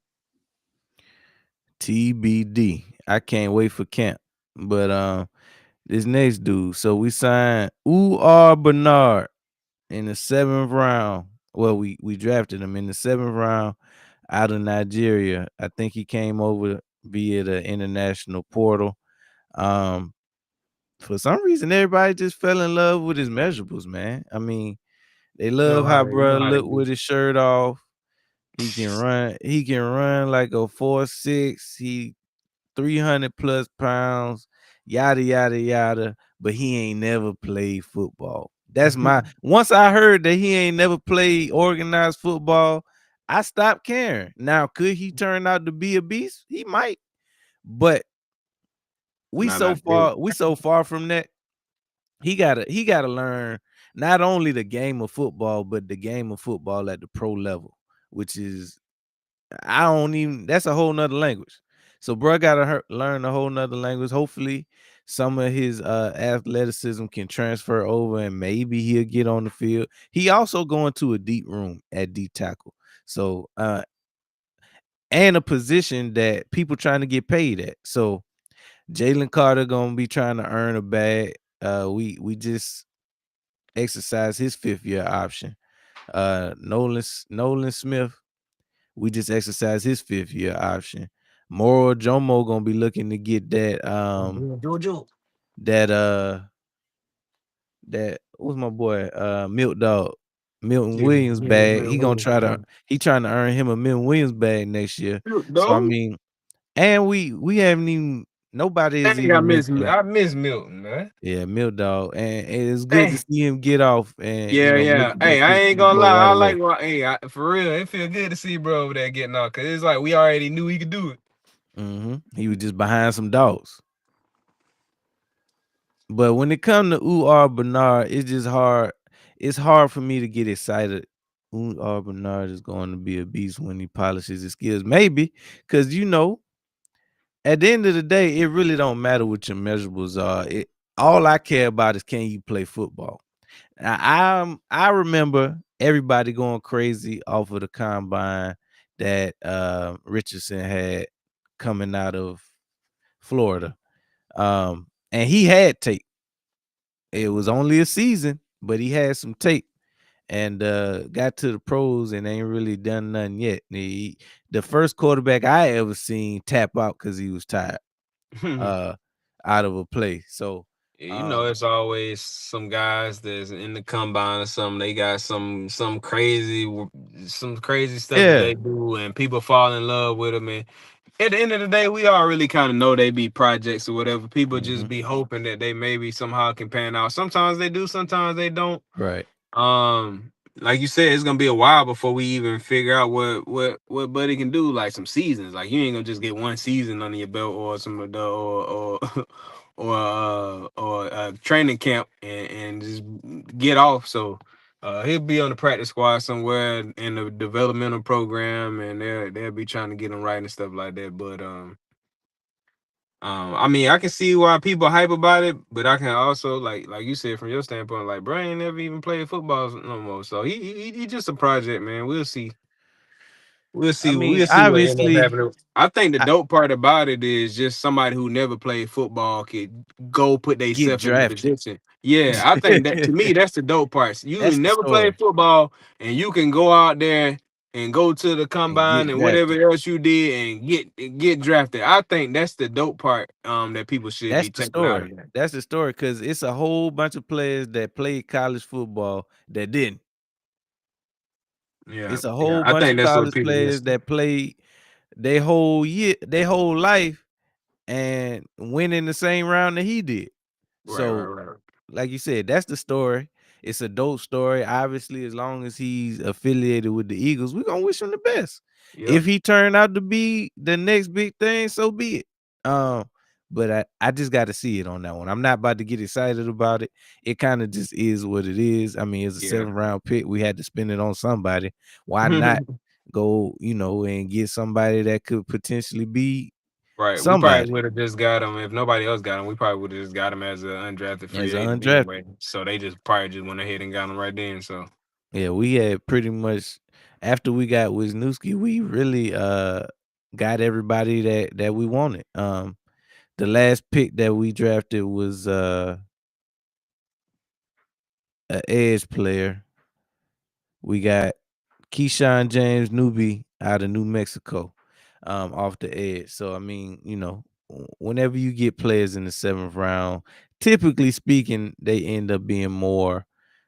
[SPEAKER 1] TBD. I can't wait for camp. But this next dude. So we signed U.R. Bernard in the 7th round. Well, we drafted him in the 7th round out of Nigeria. I think he came over via the international portal. Um, for some reason, everybody just fell in love with his measurables, man. I mean, they love how
[SPEAKER 2] You know
[SPEAKER 1] bro
[SPEAKER 2] how they
[SPEAKER 1] look
[SPEAKER 2] do.
[SPEAKER 1] with his shirt off. He can run. He can run like a 4.6. He 300 plus pounds, yada yada yada, but he ain't never played football. That's my once I heard that he ain't never played organized football, I stopped caring. Now, could he turn out to be a beast? He might, but we
[SPEAKER 2] Not
[SPEAKER 1] so
[SPEAKER 2] that big.
[SPEAKER 1] far, we so far from that. He gotta learn not only the game of football, but the game of football at the pro level, which is I don't even that's a whole nother language. So bro gotta learn a whole nother language. Hopefully some of his athleticism can transfer over and maybe he'll get on the field. He also going to a deep room at D tackle. So and a position that people trying to get paid at. So Jalen Carter gonna be trying to earn a bag. We just exercise his 5th year option. Nolan Smith, we just exercised his 5th year option. Moro Jomo gonna be looking to get
[SPEAKER 2] Jojo.
[SPEAKER 1] that what's my boy Milk Dog Milton
[SPEAKER 2] Yeah,
[SPEAKER 1] Williams
[SPEAKER 2] yeah,
[SPEAKER 1] bag.
[SPEAKER 2] man, Williams.
[SPEAKER 1] He trying to earn him a Milton Williams bag next year.
[SPEAKER 2] Shoot,
[SPEAKER 1] So I
[SPEAKER 2] dog.
[SPEAKER 1] mean, and we haven't even nobody has
[SPEAKER 2] Dang, I
[SPEAKER 1] even
[SPEAKER 2] miss
[SPEAKER 1] mentioned
[SPEAKER 2] I miss Milton, man.
[SPEAKER 1] yeah Milk Dog, and it's good to
[SPEAKER 2] Dang.
[SPEAKER 1] see him get off and
[SPEAKER 2] Yeah,
[SPEAKER 1] make
[SPEAKER 2] yeah.
[SPEAKER 1] it back
[SPEAKER 2] Hey,
[SPEAKER 1] to
[SPEAKER 2] I
[SPEAKER 1] the
[SPEAKER 2] ain't
[SPEAKER 1] Super
[SPEAKER 2] gonna
[SPEAKER 1] Bowl right
[SPEAKER 2] lie. I
[SPEAKER 1] away.
[SPEAKER 2] like what. Hey, for real, it feel good to see bro over there getting off, cause it's like we already knew he could do it.
[SPEAKER 1] He was just behind some dogs. But when it come to Uar Bernard, it's just hard. It's hard for me to get excited. Uar Bernard is going to be a beast when he polishes his skills. Maybe because at the end of the day, it really don't matter what your measurables are. All I care about is can you play football. I remember everybody going crazy off of the combine that Richardson had coming out of Florida. And he had tape. It was only a season, but he had some tape and got to the pros and ain't really done nothing yet. The first quarterback I ever seen tap out because he was tired uh, out of a play. So,
[SPEAKER 2] You know,
[SPEAKER 1] um,
[SPEAKER 2] it's always some guys that's in the combine or something. They got some crazy stuff that
[SPEAKER 1] yeah.
[SPEAKER 2] they do, and people fall in love with them. And at the end of the day, we all really kind of know they be projects or whatever. People just
[SPEAKER 1] Mhm.
[SPEAKER 2] be hoping that they maybe somehow can pan out. Sometimes they do, sometimes they don't.
[SPEAKER 1] Right.
[SPEAKER 2] Like you said, it's gonna be a while before we even figure out what Buddy can do. Like some seasons, like you ain't gonna just get one season under your belt or some of the or or training camp and just get off. So he'll be on the practice squad somewhere in the developmental program, and they'll be trying to get him right and stuff like that. But I mean, I can see why people hype about it, but I can also like you said from your standpoint, like bro ain't never even played football no more, so he just a project, man. We'll see. We'll
[SPEAKER 1] I
[SPEAKER 2] see.
[SPEAKER 1] mean,
[SPEAKER 2] We'll see what ends up
[SPEAKER 1] obviously,
[SPEAKER 2] happening. I think the
[SPEAKER 1] I
[SPEAKER 2] dope part about it is just somebody who never played football could go put
[SPEAKER 1] get
[SPEAKER 2] themselves in the
[SPEAKER 1] drafted.
[SPEAKER 2] position. Yeah, I think that to me that's the dope part. You
[SPEAKER 1] That's
[SPEAKER 2] ain't
[SPEAKER 1] the
[SPEAKER 2] never played
[SPEAKER 1] story
[SPEAKER 2] football and you can go out there and go to the
[SPEAKER 1] and
[SPEAKER 2] combine
[SPEAKER 1] get
[SPEAKER 2] and whatever
[SPEAKER 1] drafted.
[SPEAKER 2] else you did and get drafted. I think that's the dope part that people should
[SPEAKER 1] That's
[SPEAKER 2] be
[SPEAKER 1] the
[SPEAKER 2] taking out
[SPEAKER 1] story.
[SPEAKER 2] of that.
[SPEAKER 1] That's the story because it's a whole bunch of players that played college football that didn't.
[SPEAKER 2] Yeah,
[SPEAKER 1] It's a
[SPEAKER 2] yeah.
[SPEAKER 1] whole
[SPEAKER 2] I
[SPEAKER 1] bunch
[SPEAKER 2] think
[SPEAKER 1] of
[SPEAKER 2] that's what
[SPEAKER 1] college
[SPEAKER 2] people
[SPEAKER 1] players
[SPEAKER 2] miss.
[SPEAKER 1] that played their whole life and went in the same round that he did.
[SPEAKER 2] Right, right,
[SPEAKER 1] So,
[SPEAKER 2] right.
[SPEAKER 1] like you said, that's the story. It's a dope story. Obviously, as long as he's affiliated with the Eagles, we're gonna wish him the best.
[SPEAKER 2] Yeah.
[SPEAKER 1] If he turned out to be the next big thing, so be it. Um, but I just got to see it on that one. I'm not about to get excited about it. It kind of just is what it is. I mean, it's a
[SPEAKER 2] Yeah.
[SPEAKER 1] 7th round pick. We had to spend it on somebody. Why not go, and get somebody that could potentially be
[SPEAKER 2] Right. We probably
[SPEAKER 1] somebody
[SPEAKER 2] would have just got him if nobody else got him. We probably would have just got him as an undrafted free
[SPEAKER 1] as an
[SPEAKER 2] agent
[SPEAKER 1] undrafted?
[SPEAKER 2] anyway. So they just probably just went ahead and got him right then. So
[SPEAKER 1] Yeah, we had pretty much after we got Wisniewski, we really got everybody that we wanted. The last pick that we drafted was a edge player. We got Keyshawn James Newby out of New Mexico, off the edge. So I mean, whenever you get players in the 7th round, typically speaking, they end up being more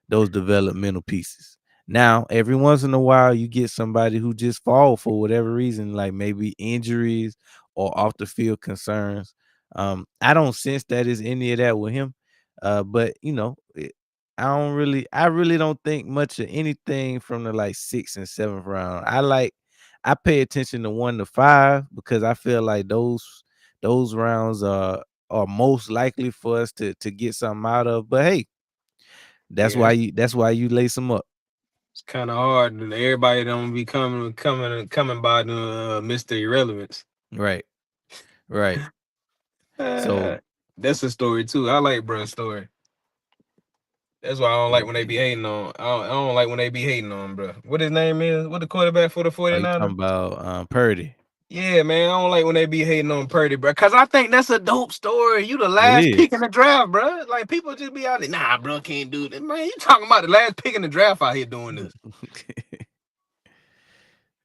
[SPEAKER 1] those developmental pieces. Now, every once in a while, you get somebody who just fall for whatever reason, like maybe injuries or off the field concerns. I don't sense that is any of that with him. But I really don't think much of anything from the like 6th and 7th round. I pay attention to 1 to 5 because I feel like those rounds are most likely for us to get something out of. But hey,
[SPEAKER 2] yeah,
[SPEAKER 1] that's why you lace them up.
[SPEAKER 2] it's kind of hard. Everybody don't be coming by the Mr. Irrelevance.
[SPEAKER 1] Right, right.
[SPEAKER 2] Uh,
[SPEAKER 1] So
[SPEAKER 2] that's a story too. I like bruh's story. That's why I don't like
[SPEAKER 1] yeah,
[SPEAKER 2] when they be hating on. I don't like when they be hating on, bro. What his name is? What the quarterback for the
[SPEAKER 1] are you
[SPEAKER 2] 49ers?
[SPEAKER 1] talking about Purdy?
[SPEAKER 2] Yeah, man, I don't like when they be hating on Purdy, bro. Cause I think that's a dope story. You the
[SPEAKER 1] It
[SPEAKER 2] last pick in
[SPEAKER 1] is.
[SPEAKER 2] the draft, bro. Like people just be out there, nah, bro, can't do this. Man, you talking about the last pick in the draft out here doing this?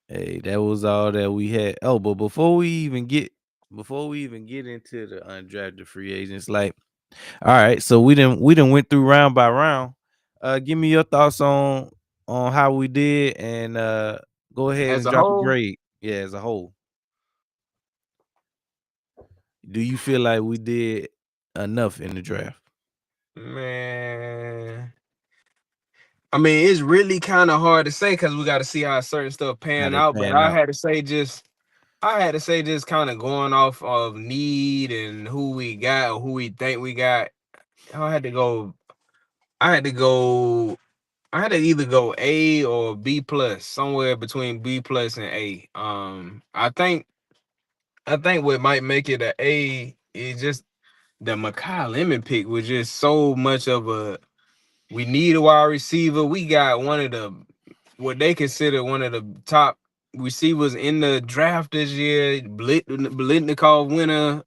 [SPEAKER 1] Hey, that was all that we had. Oh, but before we even get into the undrafted free agents, like, all right, so we didn't went through round by round. Give me your thoughts on how we did, and go ahead
[SPEAKER 2] As
[SPEAKER 1] and
[SPEAKER 2] a
[SPEAKER 1] drop a
[SPEAKER 2] whole,
[SPEAKER 1] grade. Yeah, as a whole, do you feel like we did enough in the draft?
[SPEAKER 2] man. I mean, it's really kind of hard to say because we got to see how certain stuff
[SPEAKER 1] How
[SPEAKER 2] pan
[SPEAKER 1] they
[SPEAKER 2] out. But
[SPEAKER 1] pan out?
[SPEAKER 2] I had to say just kind of going off of need and who we got or who we think we got. I had to go. I had to go. I had to either go A or B plus, somewhere between B plus and A. I think what might make it a A is just the Makai Lemon pick was just so much of a. We need a wide receiver. We got one of the what they consider one of the top receivers in the draft this year, Blitnikov winner.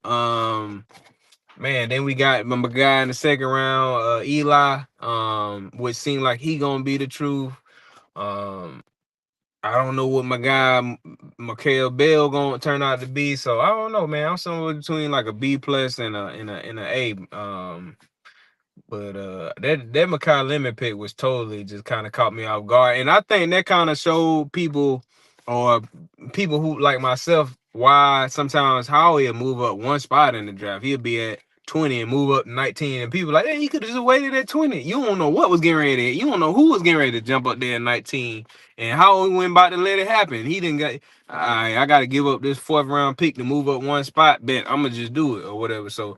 [SPEAKER 2] Man, then we got my guy in the second round, Eli, which seemed like he gonna be the truth. Um, I don't know what my guy Mikael Bell gonna turn out to be, so I don't know, man. I'm somewhere between like a B plus and a A. But that Makai Lemon pick was totally just kind of caught me off guard, and I think that kind of showed people, or people who like myself, why sometimes Howie will move up one spot in the draft. He'll be at 20 and move up to 19, and people like, hey, he could have just waited at 20. You don't know what was getting ready. You don't know who was getting ready to jump up there at 19, and Howie went about to let it happen. He didn't get. I got to give up this fourth round pick to move up one spot. Bet I'm gonna just do it or whatever. So.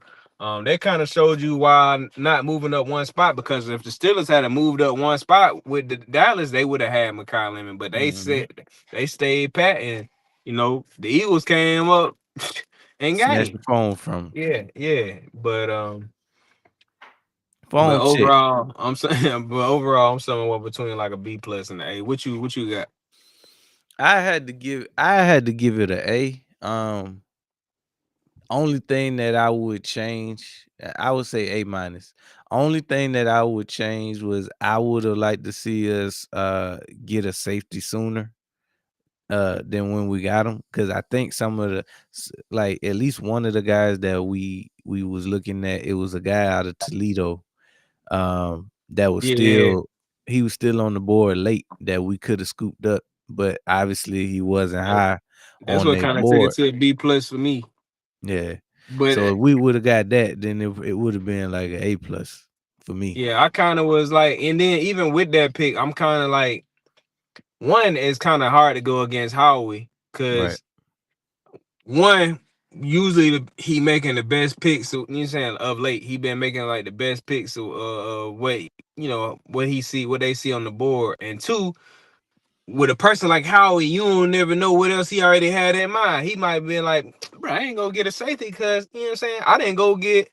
[SPEAKER 2] They kind of showed you why not moving up one spot, because if the Steelers had moved up one spot with the Dallas, they would have had Makai Lemon, but they
[SPEAKER 1] Mhm.
[SPEAKER 2] said they stayed pat, and the Eagles came up and got
[SPEAKER 1] Snatch the
[SPEAKER 2] him.
[SPEAKER 1] phone from him.
[SPEAKER 2] Yeah, yeah, but
[SPEAKER 1] Phone check.
[SPEAKER 2] overall, I'm saying, but overall, I'm somewhere between like a B plus and an A. What you got?
[SPEAKER 1] I had to give it a A. Only thing that I would change, I would say A minus. Only thing that I would change was I would have liked to see us get a safety sooner than when we got him, because I think some of the like at least one of the guys that we was looking at, it was a guy out of Toledo that was
[SPEAKER 2] Yeah,
[SPEAKER 1] still he was still on the board late that we could have scooped up, but obviously he wasn't
[SPEAKER 2] that-
[SPEAKER 1] high
[SPEAKER 2] that's
[SPEAKER 1] on
[SPEAKER 2] what
[SPEAKER 1] their
[SPEAKER 2] kind of took it
[SPEAKER 1] board.
[SPEAKER 2] to a B plus for me.
[SPEAKER 1] Yeah.
[SPEAKER 2] But
[SPEAKER 1] So if we would have got that, then it would have been like an A plus for me.
[SPEAKER 2] yeah, I kind of was like, and then even with that pick, I'm kind of like. One is kind of hard to go against Howie,
[SPEAKER 1] Right.
[SPEAKER 2] because one, usually he making the best picks. So you know what I'm saying, of late he been making like the best picks of what what he see, what they see on the board. And two, with a person like Howie, you don't never know what else he already had in mind. He might be like, bro, I ain't gonna get a safety because you know what I'm saying. I didn't go get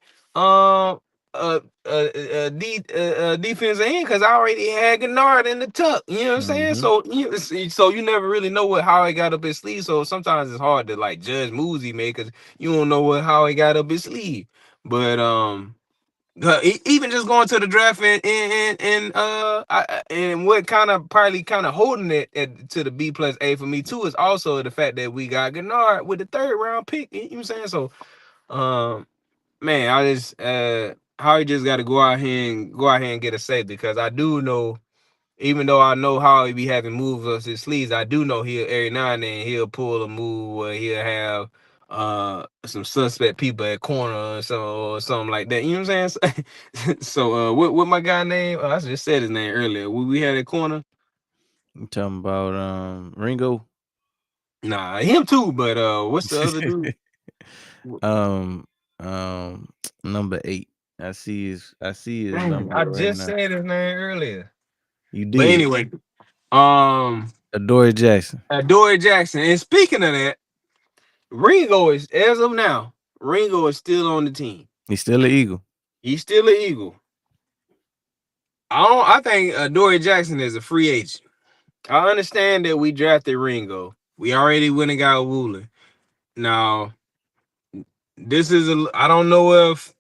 [SPEAKER 2] defensive end because I already had Gennard in the tuck. You know what I'm saying?
[SPEAKER 1] Mhm.
[SPEAKER 2] So you never really know what Howie got up his sleeve. So sometimes it's hard to like judge moves he made because you don't know what Howie got up his sleeve. But even just going to the draft and what kind of probably kind of holding it to the B plus A for me too is also the fact that we got Gennard with the third round pick. You know what I'm saying? So um man, I just Howie just got to go out here and get a save, because I do know, even though I know how he be having moves up his sleeves, I do know he'll every now and then he'll pull a move where he'll have some suspect people at corner or something like that. You know what I'm saying? So what my guy name? I just said his name earlier. We had at corner.
[SPEAKER 1] You talking about Ringo?
[SPEAKER 2] Nah, him too. But what's the other dude?
[SPEAKER 1] um number 8. I see his
[SPEAKER 2] Dang,
[SPEAKER 1] number
[SPEAKER 2] I
[SPEAKER 1] right
[SPEAKER 2] just
[SPEAKER 1] now.
[SPEAKER 2] said his name earlier.
[SPEAKER 1] You
[SPEAKER 2] But
[SPEAKER 1] did.
[SPEAKER 2] anyway, um,
[SPEAKER 1] Adoree Jackson.
[SPEAKER 2] Dory Jackson. And speaking of that, Ringo is, as of now, Ringo is still on the team.
[SPEAKER 1] He's still an Eagle.
[SPEAKER 2] He's still an Eagle. I think Dory Jackson is a free agent. I understand that we drafted Ringo. We already went and got Woolen. Now, this is I don't know if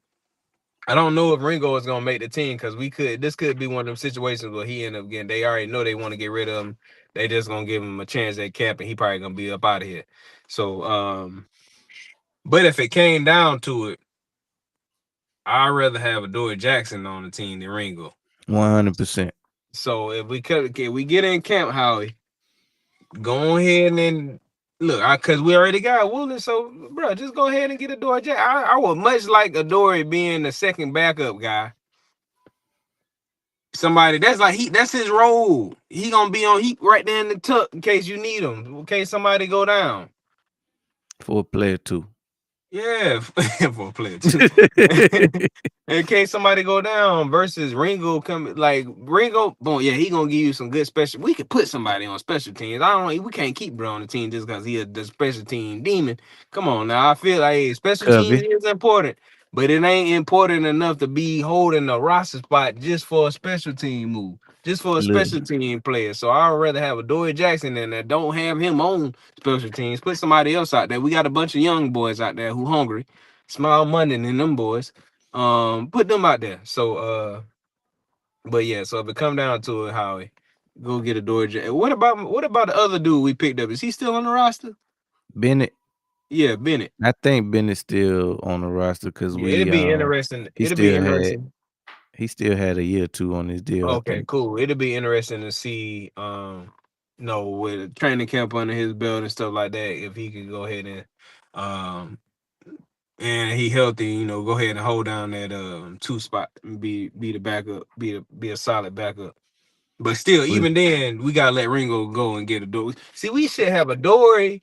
[SPEAKER 2] Ringo is gonna make the team, because this could be one of them situations where he end up getting, they already know they want to get rid of him. They just gonna give him a chance at camp and he probably gonna be up out of here. So but if it came down to it, I'd rather have a Dory Jackson on the team than Ringo.
[SPEAKER 1] 100%.
[SPEAKER 2] So if we get in camp, Howie, go ahead and look, because we already got Woolen. So, bro, just go ahead and get a Dory Jackson. I would much like a Dory being the second backup guy. Somebody that's like that's his role. He gonna be on heat right there in the tuck in case you need him. In case somebody go down.
[SPEAKER 1] For a player too.
[SPEAKER 2] Yeah, for a player too. In case somebody go down versus Ringo come like Ringo, boom, yeah, he gonna give you some good special. We could put somebody on special teams. I don't. We can't keep bro on the team just because he a the special team demon. Come on now, I feel like hey, special teams
[SPEAKER 1] Cubby.
[SPEAKER 2] is important, but it ain't important enough to be holding a roster spot just for a special team move, just for a
[SPEAKER 1] Look,
[SPEAKER 2] special team player. So I'd rather have a Dory Jackson than that. Don't have him on special teams. Put somebody else out there. We got a bunch of young boys out there who hungry, smile money than them boys. Put them out there. So but yeah, so if it come down to it, Howie, go get a Dory Jackson. What about the other dude we picked up? Is he still on the roster?
[SPEAKER 1] Bennett.
[SPEAKER 2] Yeah, Bennett.
[SPEAKER 1] I think Bennett's still on the roster because
[SPEAKER 2] Yeah, it'll be interesting.
[SPEAKER 1] he
[SPEAKER 2] It'll be
[SPEAKER 1] still had
[SPEAKER 2] interesting.
[SPEAKER 1] he still had a year or two on his deal, I
[SPEAKER 2] Okay,
[SPEAKER 1] think.
[SPEAKER 2] cool. It'll be interesting to see no with training camp under his belt and stuff like that, if he could go ahead um and he healthy, go ahead and hold down that two spot and be the backup, be a solid backup. But still,
[SPEAKER 1] We
[SPEAKER 2] even then, we gotta let Ringo go and get a Dory. See, we should have a Dory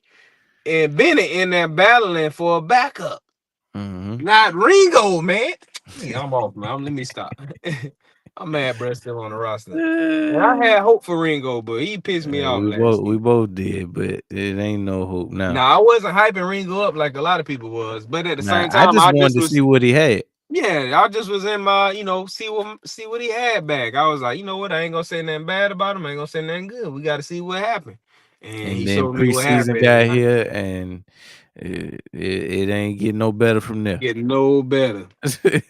[SPEAKER 2] and Bennett in there battling for a backup,
[SPEAKER 1] mhm.
[SPEAKER 2] not Ringo, man. Yeah, I'm off, man. Let me stop. I'm mad, bro. Still on the roster. And I had hope for Ringo, but he pissed me off last
[SPEAKER 1] We
[SPEAKER 2] year.
[SPEAKER 1] both did, but it ain't no hope now.
[SPEAKER 2] Now I wasn't hyping Ringo up like a lot of people was, but at the
[SPEAKER 1] Nah,
[SPEAKER 2] same
[SPEAKER 1] I
[SPEAKER 2] time,
[SPEAKER 1] just
[SPEAKER 2] I
[SPEAKER 1] wanted
[SPEAKER 2] just
[SPEAKER 1] to see
[SPEAKER 2] was.
[SPEAKER 1] what he had.
[SPEAKER 2] Yeah, I just was in my, see what he had back. I was like, you know what, I ain't gonna say nothing bad about him. I ain't gonna say nothing good. We got to see what happened, and he
[SPEAKER 1] And then
[SPEAKER 2] showed me what
[SPEAKER 1] preseason
[SPEAKER 2] happened,
[SPEAKER 1] got
[SPEAKER 2] and I
[SPEAKER 1] here, and it ain't getting no better from there.
[SPEAKER 2] get no better.
[SPEAKER 1] The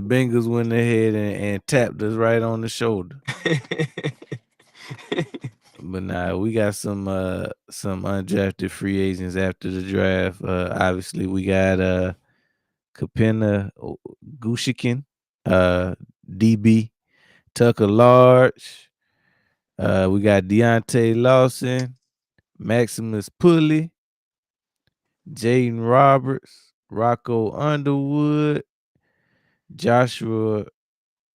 [SPEAKER 1] Bengals went ahead and tapped us right on the shoulder. But nah, we got some undrafted free agents after the draft. Obviously we got Kapena Gushikin, DB, Tucker Large. We got Deontay Lawson, Maximus Pulley, Jaden Roberts, Rocco Underwood, Joshua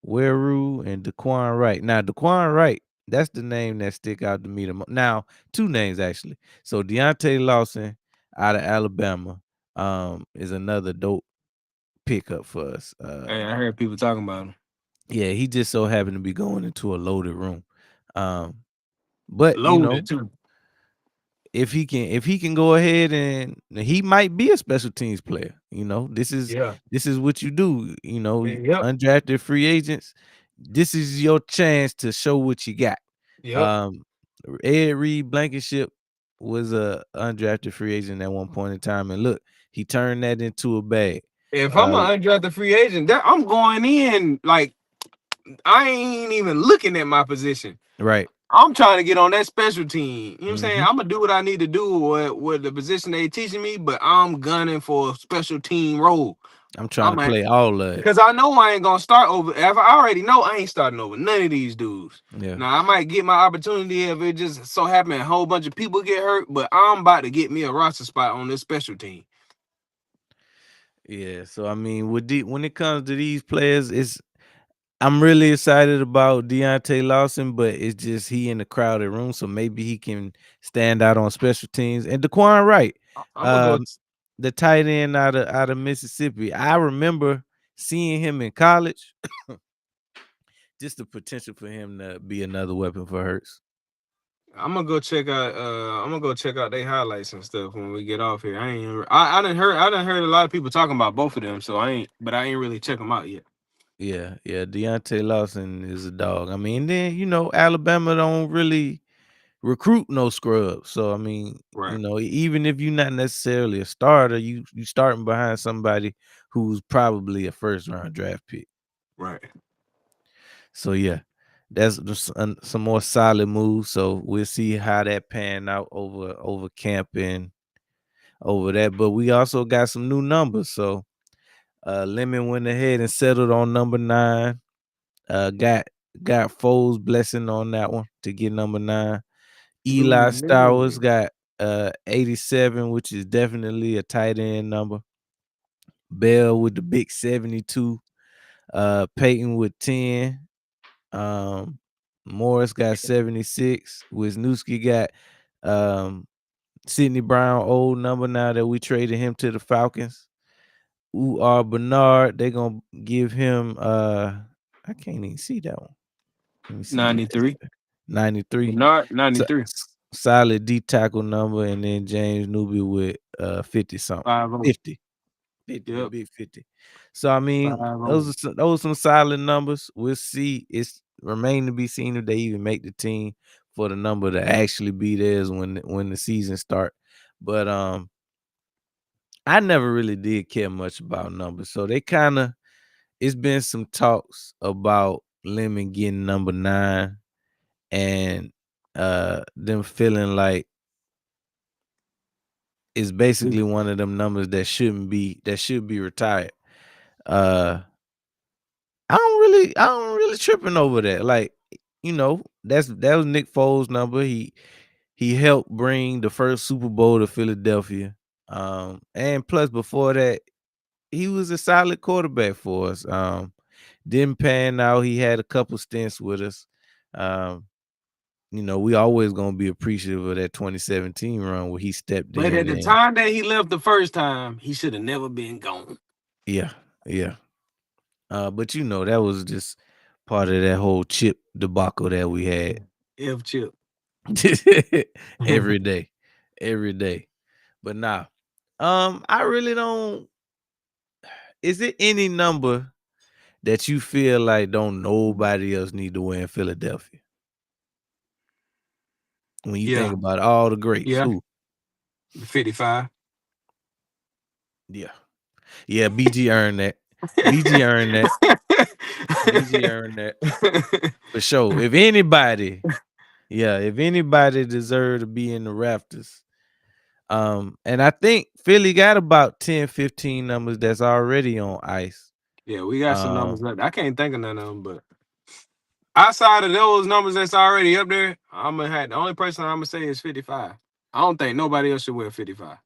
[SPEAKER 1] Weru, and Daquan Wright. Now, Daquan Wright, that's the name that stick out to me the most. Now, two names actually. So Deontay Lawson out of Alabama is another dope pickup for us.
[SPEAKER 2] Hey, I heard people talking about him.
[SPEAKER 1] Yeah, he just so happened to be going into a loaded room. Um, but
[SPEAKER 2] Loaded too.
[SPEAKER 1] if he can go ahead and he might be a special teams player.
[SPEAKER 2] Yeah.
[SPEAKER 1] This is what you do.
[SPEAKER 2] Yep.
[SPEAKER 1] Undrafted free agents. This is your chance to show what you got.
[SPEAKER 2] Yep.
[SPEAKER 1] Um, Ed Reed Blankenship was a undrafted free agent at one point in time, and look, he turned that into a bag.
[SPEAKER 2] If I'm
[SPEAKER 1] Uh,
[SPEAKER 2] an undrafted free agent, I'm going in like I ain't even looking at my position.
[SPEAKER 1] right.
[SPEAKER 2] I'm trying to get on that special team. You know what I'm saying?
[SPEAKER 1] hmm
[SPEAKER 2] I'm gonna do what I need to do with the position they teaching me, but I'm gunning for a special team role.
[SPEAKER 1] I'm trying to
[SPEAKER 2] I'm at
[SPEAKER 1] play all of it.
[SPEAKER 2] because I know I ain't gonna start over. If I already know I ain't starting over none of these dudes.
[SPEAKER 1] Yeah.
[SPEAKER 2] Now I might get my opportunity if it just so happen a whole bunch of people get hurt, but I'm about to get me a roster spot on this special team.
[SPEAKER 1] Yeah. So I mean, when it comes to these players, I'm really excited about Deontay Lawson, but it's just he in the crowded room, so maybe he can stand out on special teams. And Daquan Wright,
[SPEAKER 2] I'm gonna go.
[SPEAKER 1] um, the tight end out of Mississippi. I remember seeing him in college. Just the potential for him to be another weapon for Hurts.
[SPEAKER 2] I'm gonna go check out. I'm gonna go check out their highlights and stuff when we get off here. I didn't heard a lot of people talking about both of them, so I ain't really check them out yet.
[SPEAKER 1] Yeah. Deontay Lawson is a dog. I mean, then Alabama don't really recruit no scrubs. So I mean,
[SPEAKER 2] Right,
[SPEAKER 1] even if you're not necessarily a starter, you starting behind somebody who's probably a first round draft pick.
[SPEAKER 2] right.
[SPEAKER 1] So yeah, that's just some more solid moves. So we'll see how that pan out over camp and over that. But we also got some new numbers. So Lemon went ahead and settled on number 9. Got Foles blessing on that one to get number 9. Eli Stowers
[SPEAKER 2] Ooh,
[SPEAKER 1] got 87, which is definitely a tight end number. Bell with the big 72. Peyton with 10. Um, Morris got 76. Wisniewski got Sidney Brown, old number now that we traded him to the Falcons. Bernard, they gonna give him I can't even see that one. Let me see what they
[SPEAKER 2] 93.
[SPEAKER 1] say. 93.
[SPEAKER 2] Bernard,
[SPEAKER 1] So,
[SPEAKER 2] 93.
[SPEAKER 1] solid D tackle number, and then James Newby with 50 something.
[SPEAKER 2] 5-0.
[SPEAKER 1] 50. 50, a
[SPEAKER 2] Yep.
[SPEAKER 1] big 50. So I mean,
[SPEAKER 2] 5-0.
[SPEAKER 1] those are some solid numbers. We'll see. It's remain to be seen if they even make the team for the number to actually be theirs when the season start. But I never really did care much about numbers. So they kind of it's been some talks about Lemon getting number 9 and them feeling like it's basically one of them numbers that should be retired. Uh I don't really tripping over that. Like, that was Nick Foles' number. He helped bring the first Super Bowl to Philadelphia. And plus before that, he was a solid quarterback for us. Didn't pan out. He had a couple stints with us. Um, we always gonna be appreciative of that 2017 run where he stepped
[SPEAKER 2] But at
[SPEAKER 1] in
[SPEAKER 2] the
[SPEAKER 1] and
[SPEAKER 2] time that he left the first time, he should have never been gone.
[SPEAKER 1] yeah, yeah. But that was just part of that whole chip debacle that we had.
[SPEAKER 2] F chip.
[SPEAKER 1] every day, every day. But nah, I really don't. Is it any number that you feel like don't nobody else need to wear in Philadelphia? When you think
[SPEAKER 2] Yeah.
[SPEAKER 1] about all the greats,
[SPEAKER 2] Yeah.
[SPEAKER 1] who?
[SPEAKER 2] 55.
[SPEAKER 1] Yeah, yeah. BG earned that. BG earned that. BG earned that for sure. If anybody deserved to be in the Raptors, and I think Philly got about 10, 15 numbers that's already on ice.
[SPEAKER 2] Yeah, we got some numbers
[SPEAKER 1] Um,
[SPEAKER 2] left. I can't think of none of them, but outside of those numbers that's already up there, I'm gonna have the only person I'm gonna say is 55. I don't think nobody else should wear 55.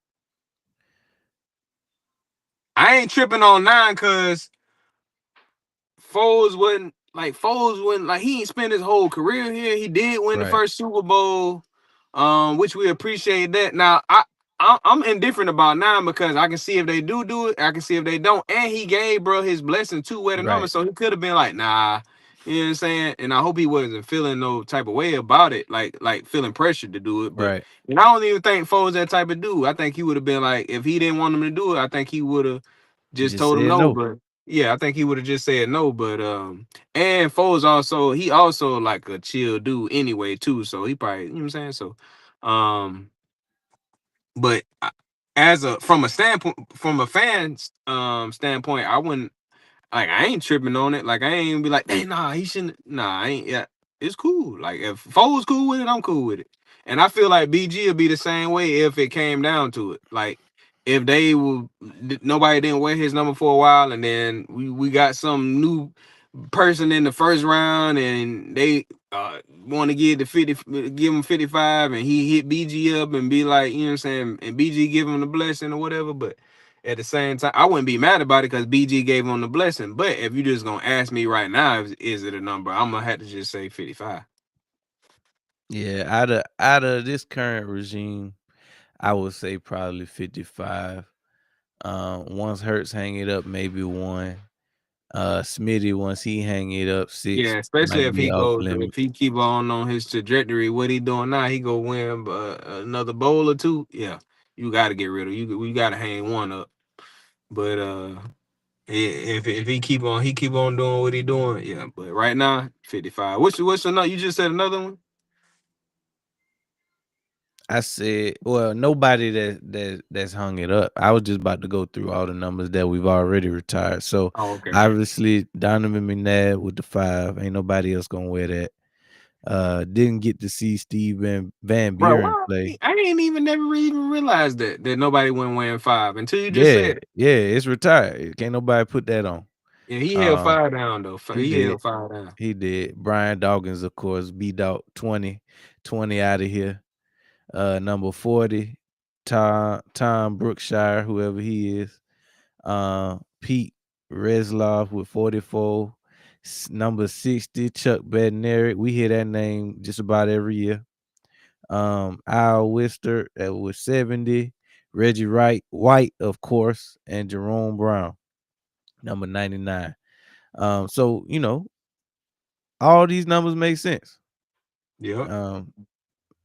[SPEAKER 2] I ain't tripping on 9 because Foles wasn't like he ain't spent his whole career here. He did win the
[SPEAKER 1] right,
[SPEAKER 2] first Super Bowl, which we appreciate that. Now I'm indifferent about 9 because I can see if they do it, I can see if they don't. And he gave bro his blessing to wear the number,
[SPEAKER 1] right.
[SPEAKER 2] so he could have been like, nah, you know what I'm saying? And I hope he wasn't feeling no type of way about it, like feeling pressured to do it. But
[SPEAKER 1] Right.
[SPEAKER 2] and I don't even think Foles that type of dude. I think he would have been like, if he didn't want him to do it, I think he would have just
[SPEAKER 1] Just
[SPEAKER 2] told him
[SPEAKER 1] said
[SPEAKER 2] no.
[SPEAKER 1] no.
[SPEAKER 2] But yeah, I think he would have just said no. But and Foles also like a chill dude anyway too. So he probably, you know what I'm saying? So um but as a from a standpoint from a fan's standpoint, I wouldn't like I ain't tripping on it. Like I ain't even be like, hey, nah, he shouldn't. Nah, I ain't. Yeah, it's cool. Like if Foles cool with it, I'm cool with it. And I feel like BG would be the same way if it came down to it. Like if nobody didn't wear his number for a while, and then we got some new person in the first round, and they want to give him 55, and he hit BG up and be like, you know what I'm saying, and BG give him the blessing or whatever, but. At the same time, I wouldn't be mad about it because BG gave him the blessing. But if you just gonna ask me right now, is it a number? I'm gonna have to just say 55.
[SPEAKER 1] Yeah, out of this current regime, I would say probably 55. Once Hurts hang it up, maybe one. Smitty, once he hang it up, 6
[SPEAKER 2] Yeah, especially
[SPEAKER 1] might
[SPEAKER 2] if
[SPEAKER 1] be off
[SPEAKER 2] if
[SPEAKER 1] limits.
[SPEAKER 2] he keep on his trajectory, what he doing now, he go win another bowl or two. Yeah, you got to get rid of you. We got to hang one up. But if he keep on doing what he doing. Yeah, but right now 55. What's another? You just said another one.
[SPEAKER 1] I said, well, nobody that's hung it up. I was just about to go through all the numbers that we've already retired. So
[SPEAKER 2] Oh, okay.
[SPEAKER 1] obviously Donovan McNabb with the 5. Ain't nobody else gonna wear that. Didn't get to see Steve Van
[SPEAKER 2] Bro,
[SPEAKER 1] Buren
[SPEAKER 2] why?
[SPEAKER 1] play.
[SPEAKER 2] I ain't even never even realized that nobody went wearing 5 until you just
[SPEAKER 1] Yeah,
[SPEAKER 2] said it.
[SPEAKER 1] yeah, it's retired. Can't nobody put that on.
[SPEAKER 2] Yeah, he held
[SPEAKER 1] Um,
[SPEAKER 2] 5 down though.
[SPEAKER 1] he
[SPEAKER 2] He
[SPEAKER 1] did.
[SPEAKER 2] held 5 down.
[SPEAKER 1] He did. Brian Dawkins, of course, beat out 20 out of here. Number 40, Tom Brookshire, whoever he is. Pete Reslov with 44. Number 60, Chuck Bednarik. We hear that name just about every year. Al Wister with 70, Reggie White, of course, and Jerome Brown, number 99. So all these numbers make sense.
[SPEAKER 2] Yep.
[SPEAKER 1] Um,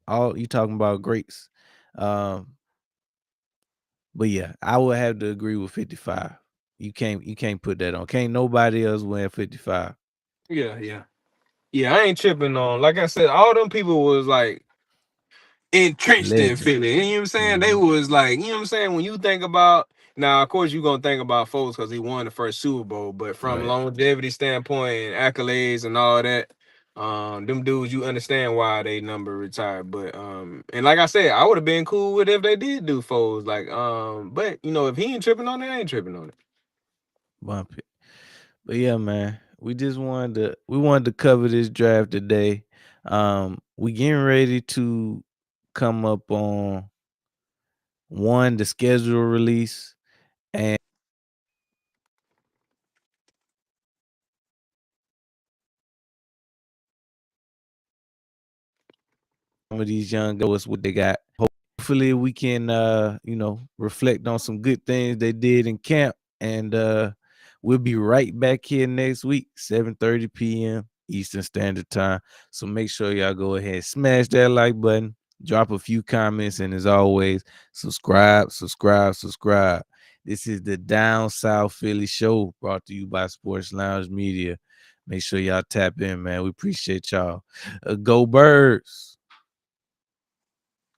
[SPEAKER 1] all you talking about greats. Um, but yeah, I would have to agree with 55. You can't put that on. Can't nobody else win 55.
[SPEAKER 2] Yeah, yeah. Yeah, I ain't tripping on. Like I said, all them people was like entrenched in
[SPEAKER 1] Legend.
[SPEAKER 2] Philly. You know what I'm saying? They
[SPEAKER 1] Hmm.
[SPEAKER 2] was like, you know what I'm saying? When you think about now, of course, you're gonna think about Foles because he won the first Super Bowl, but from
[SPEAKER 1] Right.
[SPEAKER 2] longevity standpoint and accolades and all that, them dudes, you understand why they number retired. But and like I said, I would have been cool with if they did do Foles. Like, but if he ain't tripping on it, I ain't tripping on it.
[SPEAKER 1] Bump it. But yeah, man, we wanted to cover this draft today. We getting ready to come up on one the schedule release, and some of these young guys what they got. Hopefully we can reflect on some good things they did in camp, and we'll be right back here next week, 7:30 p.m. Eastern Standard Time. So make sure y'all go ahead, smash that like button, drop a few comments, and as always, subscribe. This is the Down South Philly Show, brought to you by Sports Lounge Media. Make sure y'all tap in, man. We appreciate y'all. Go Birds.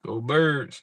[SPEAKER 2] Go Birds.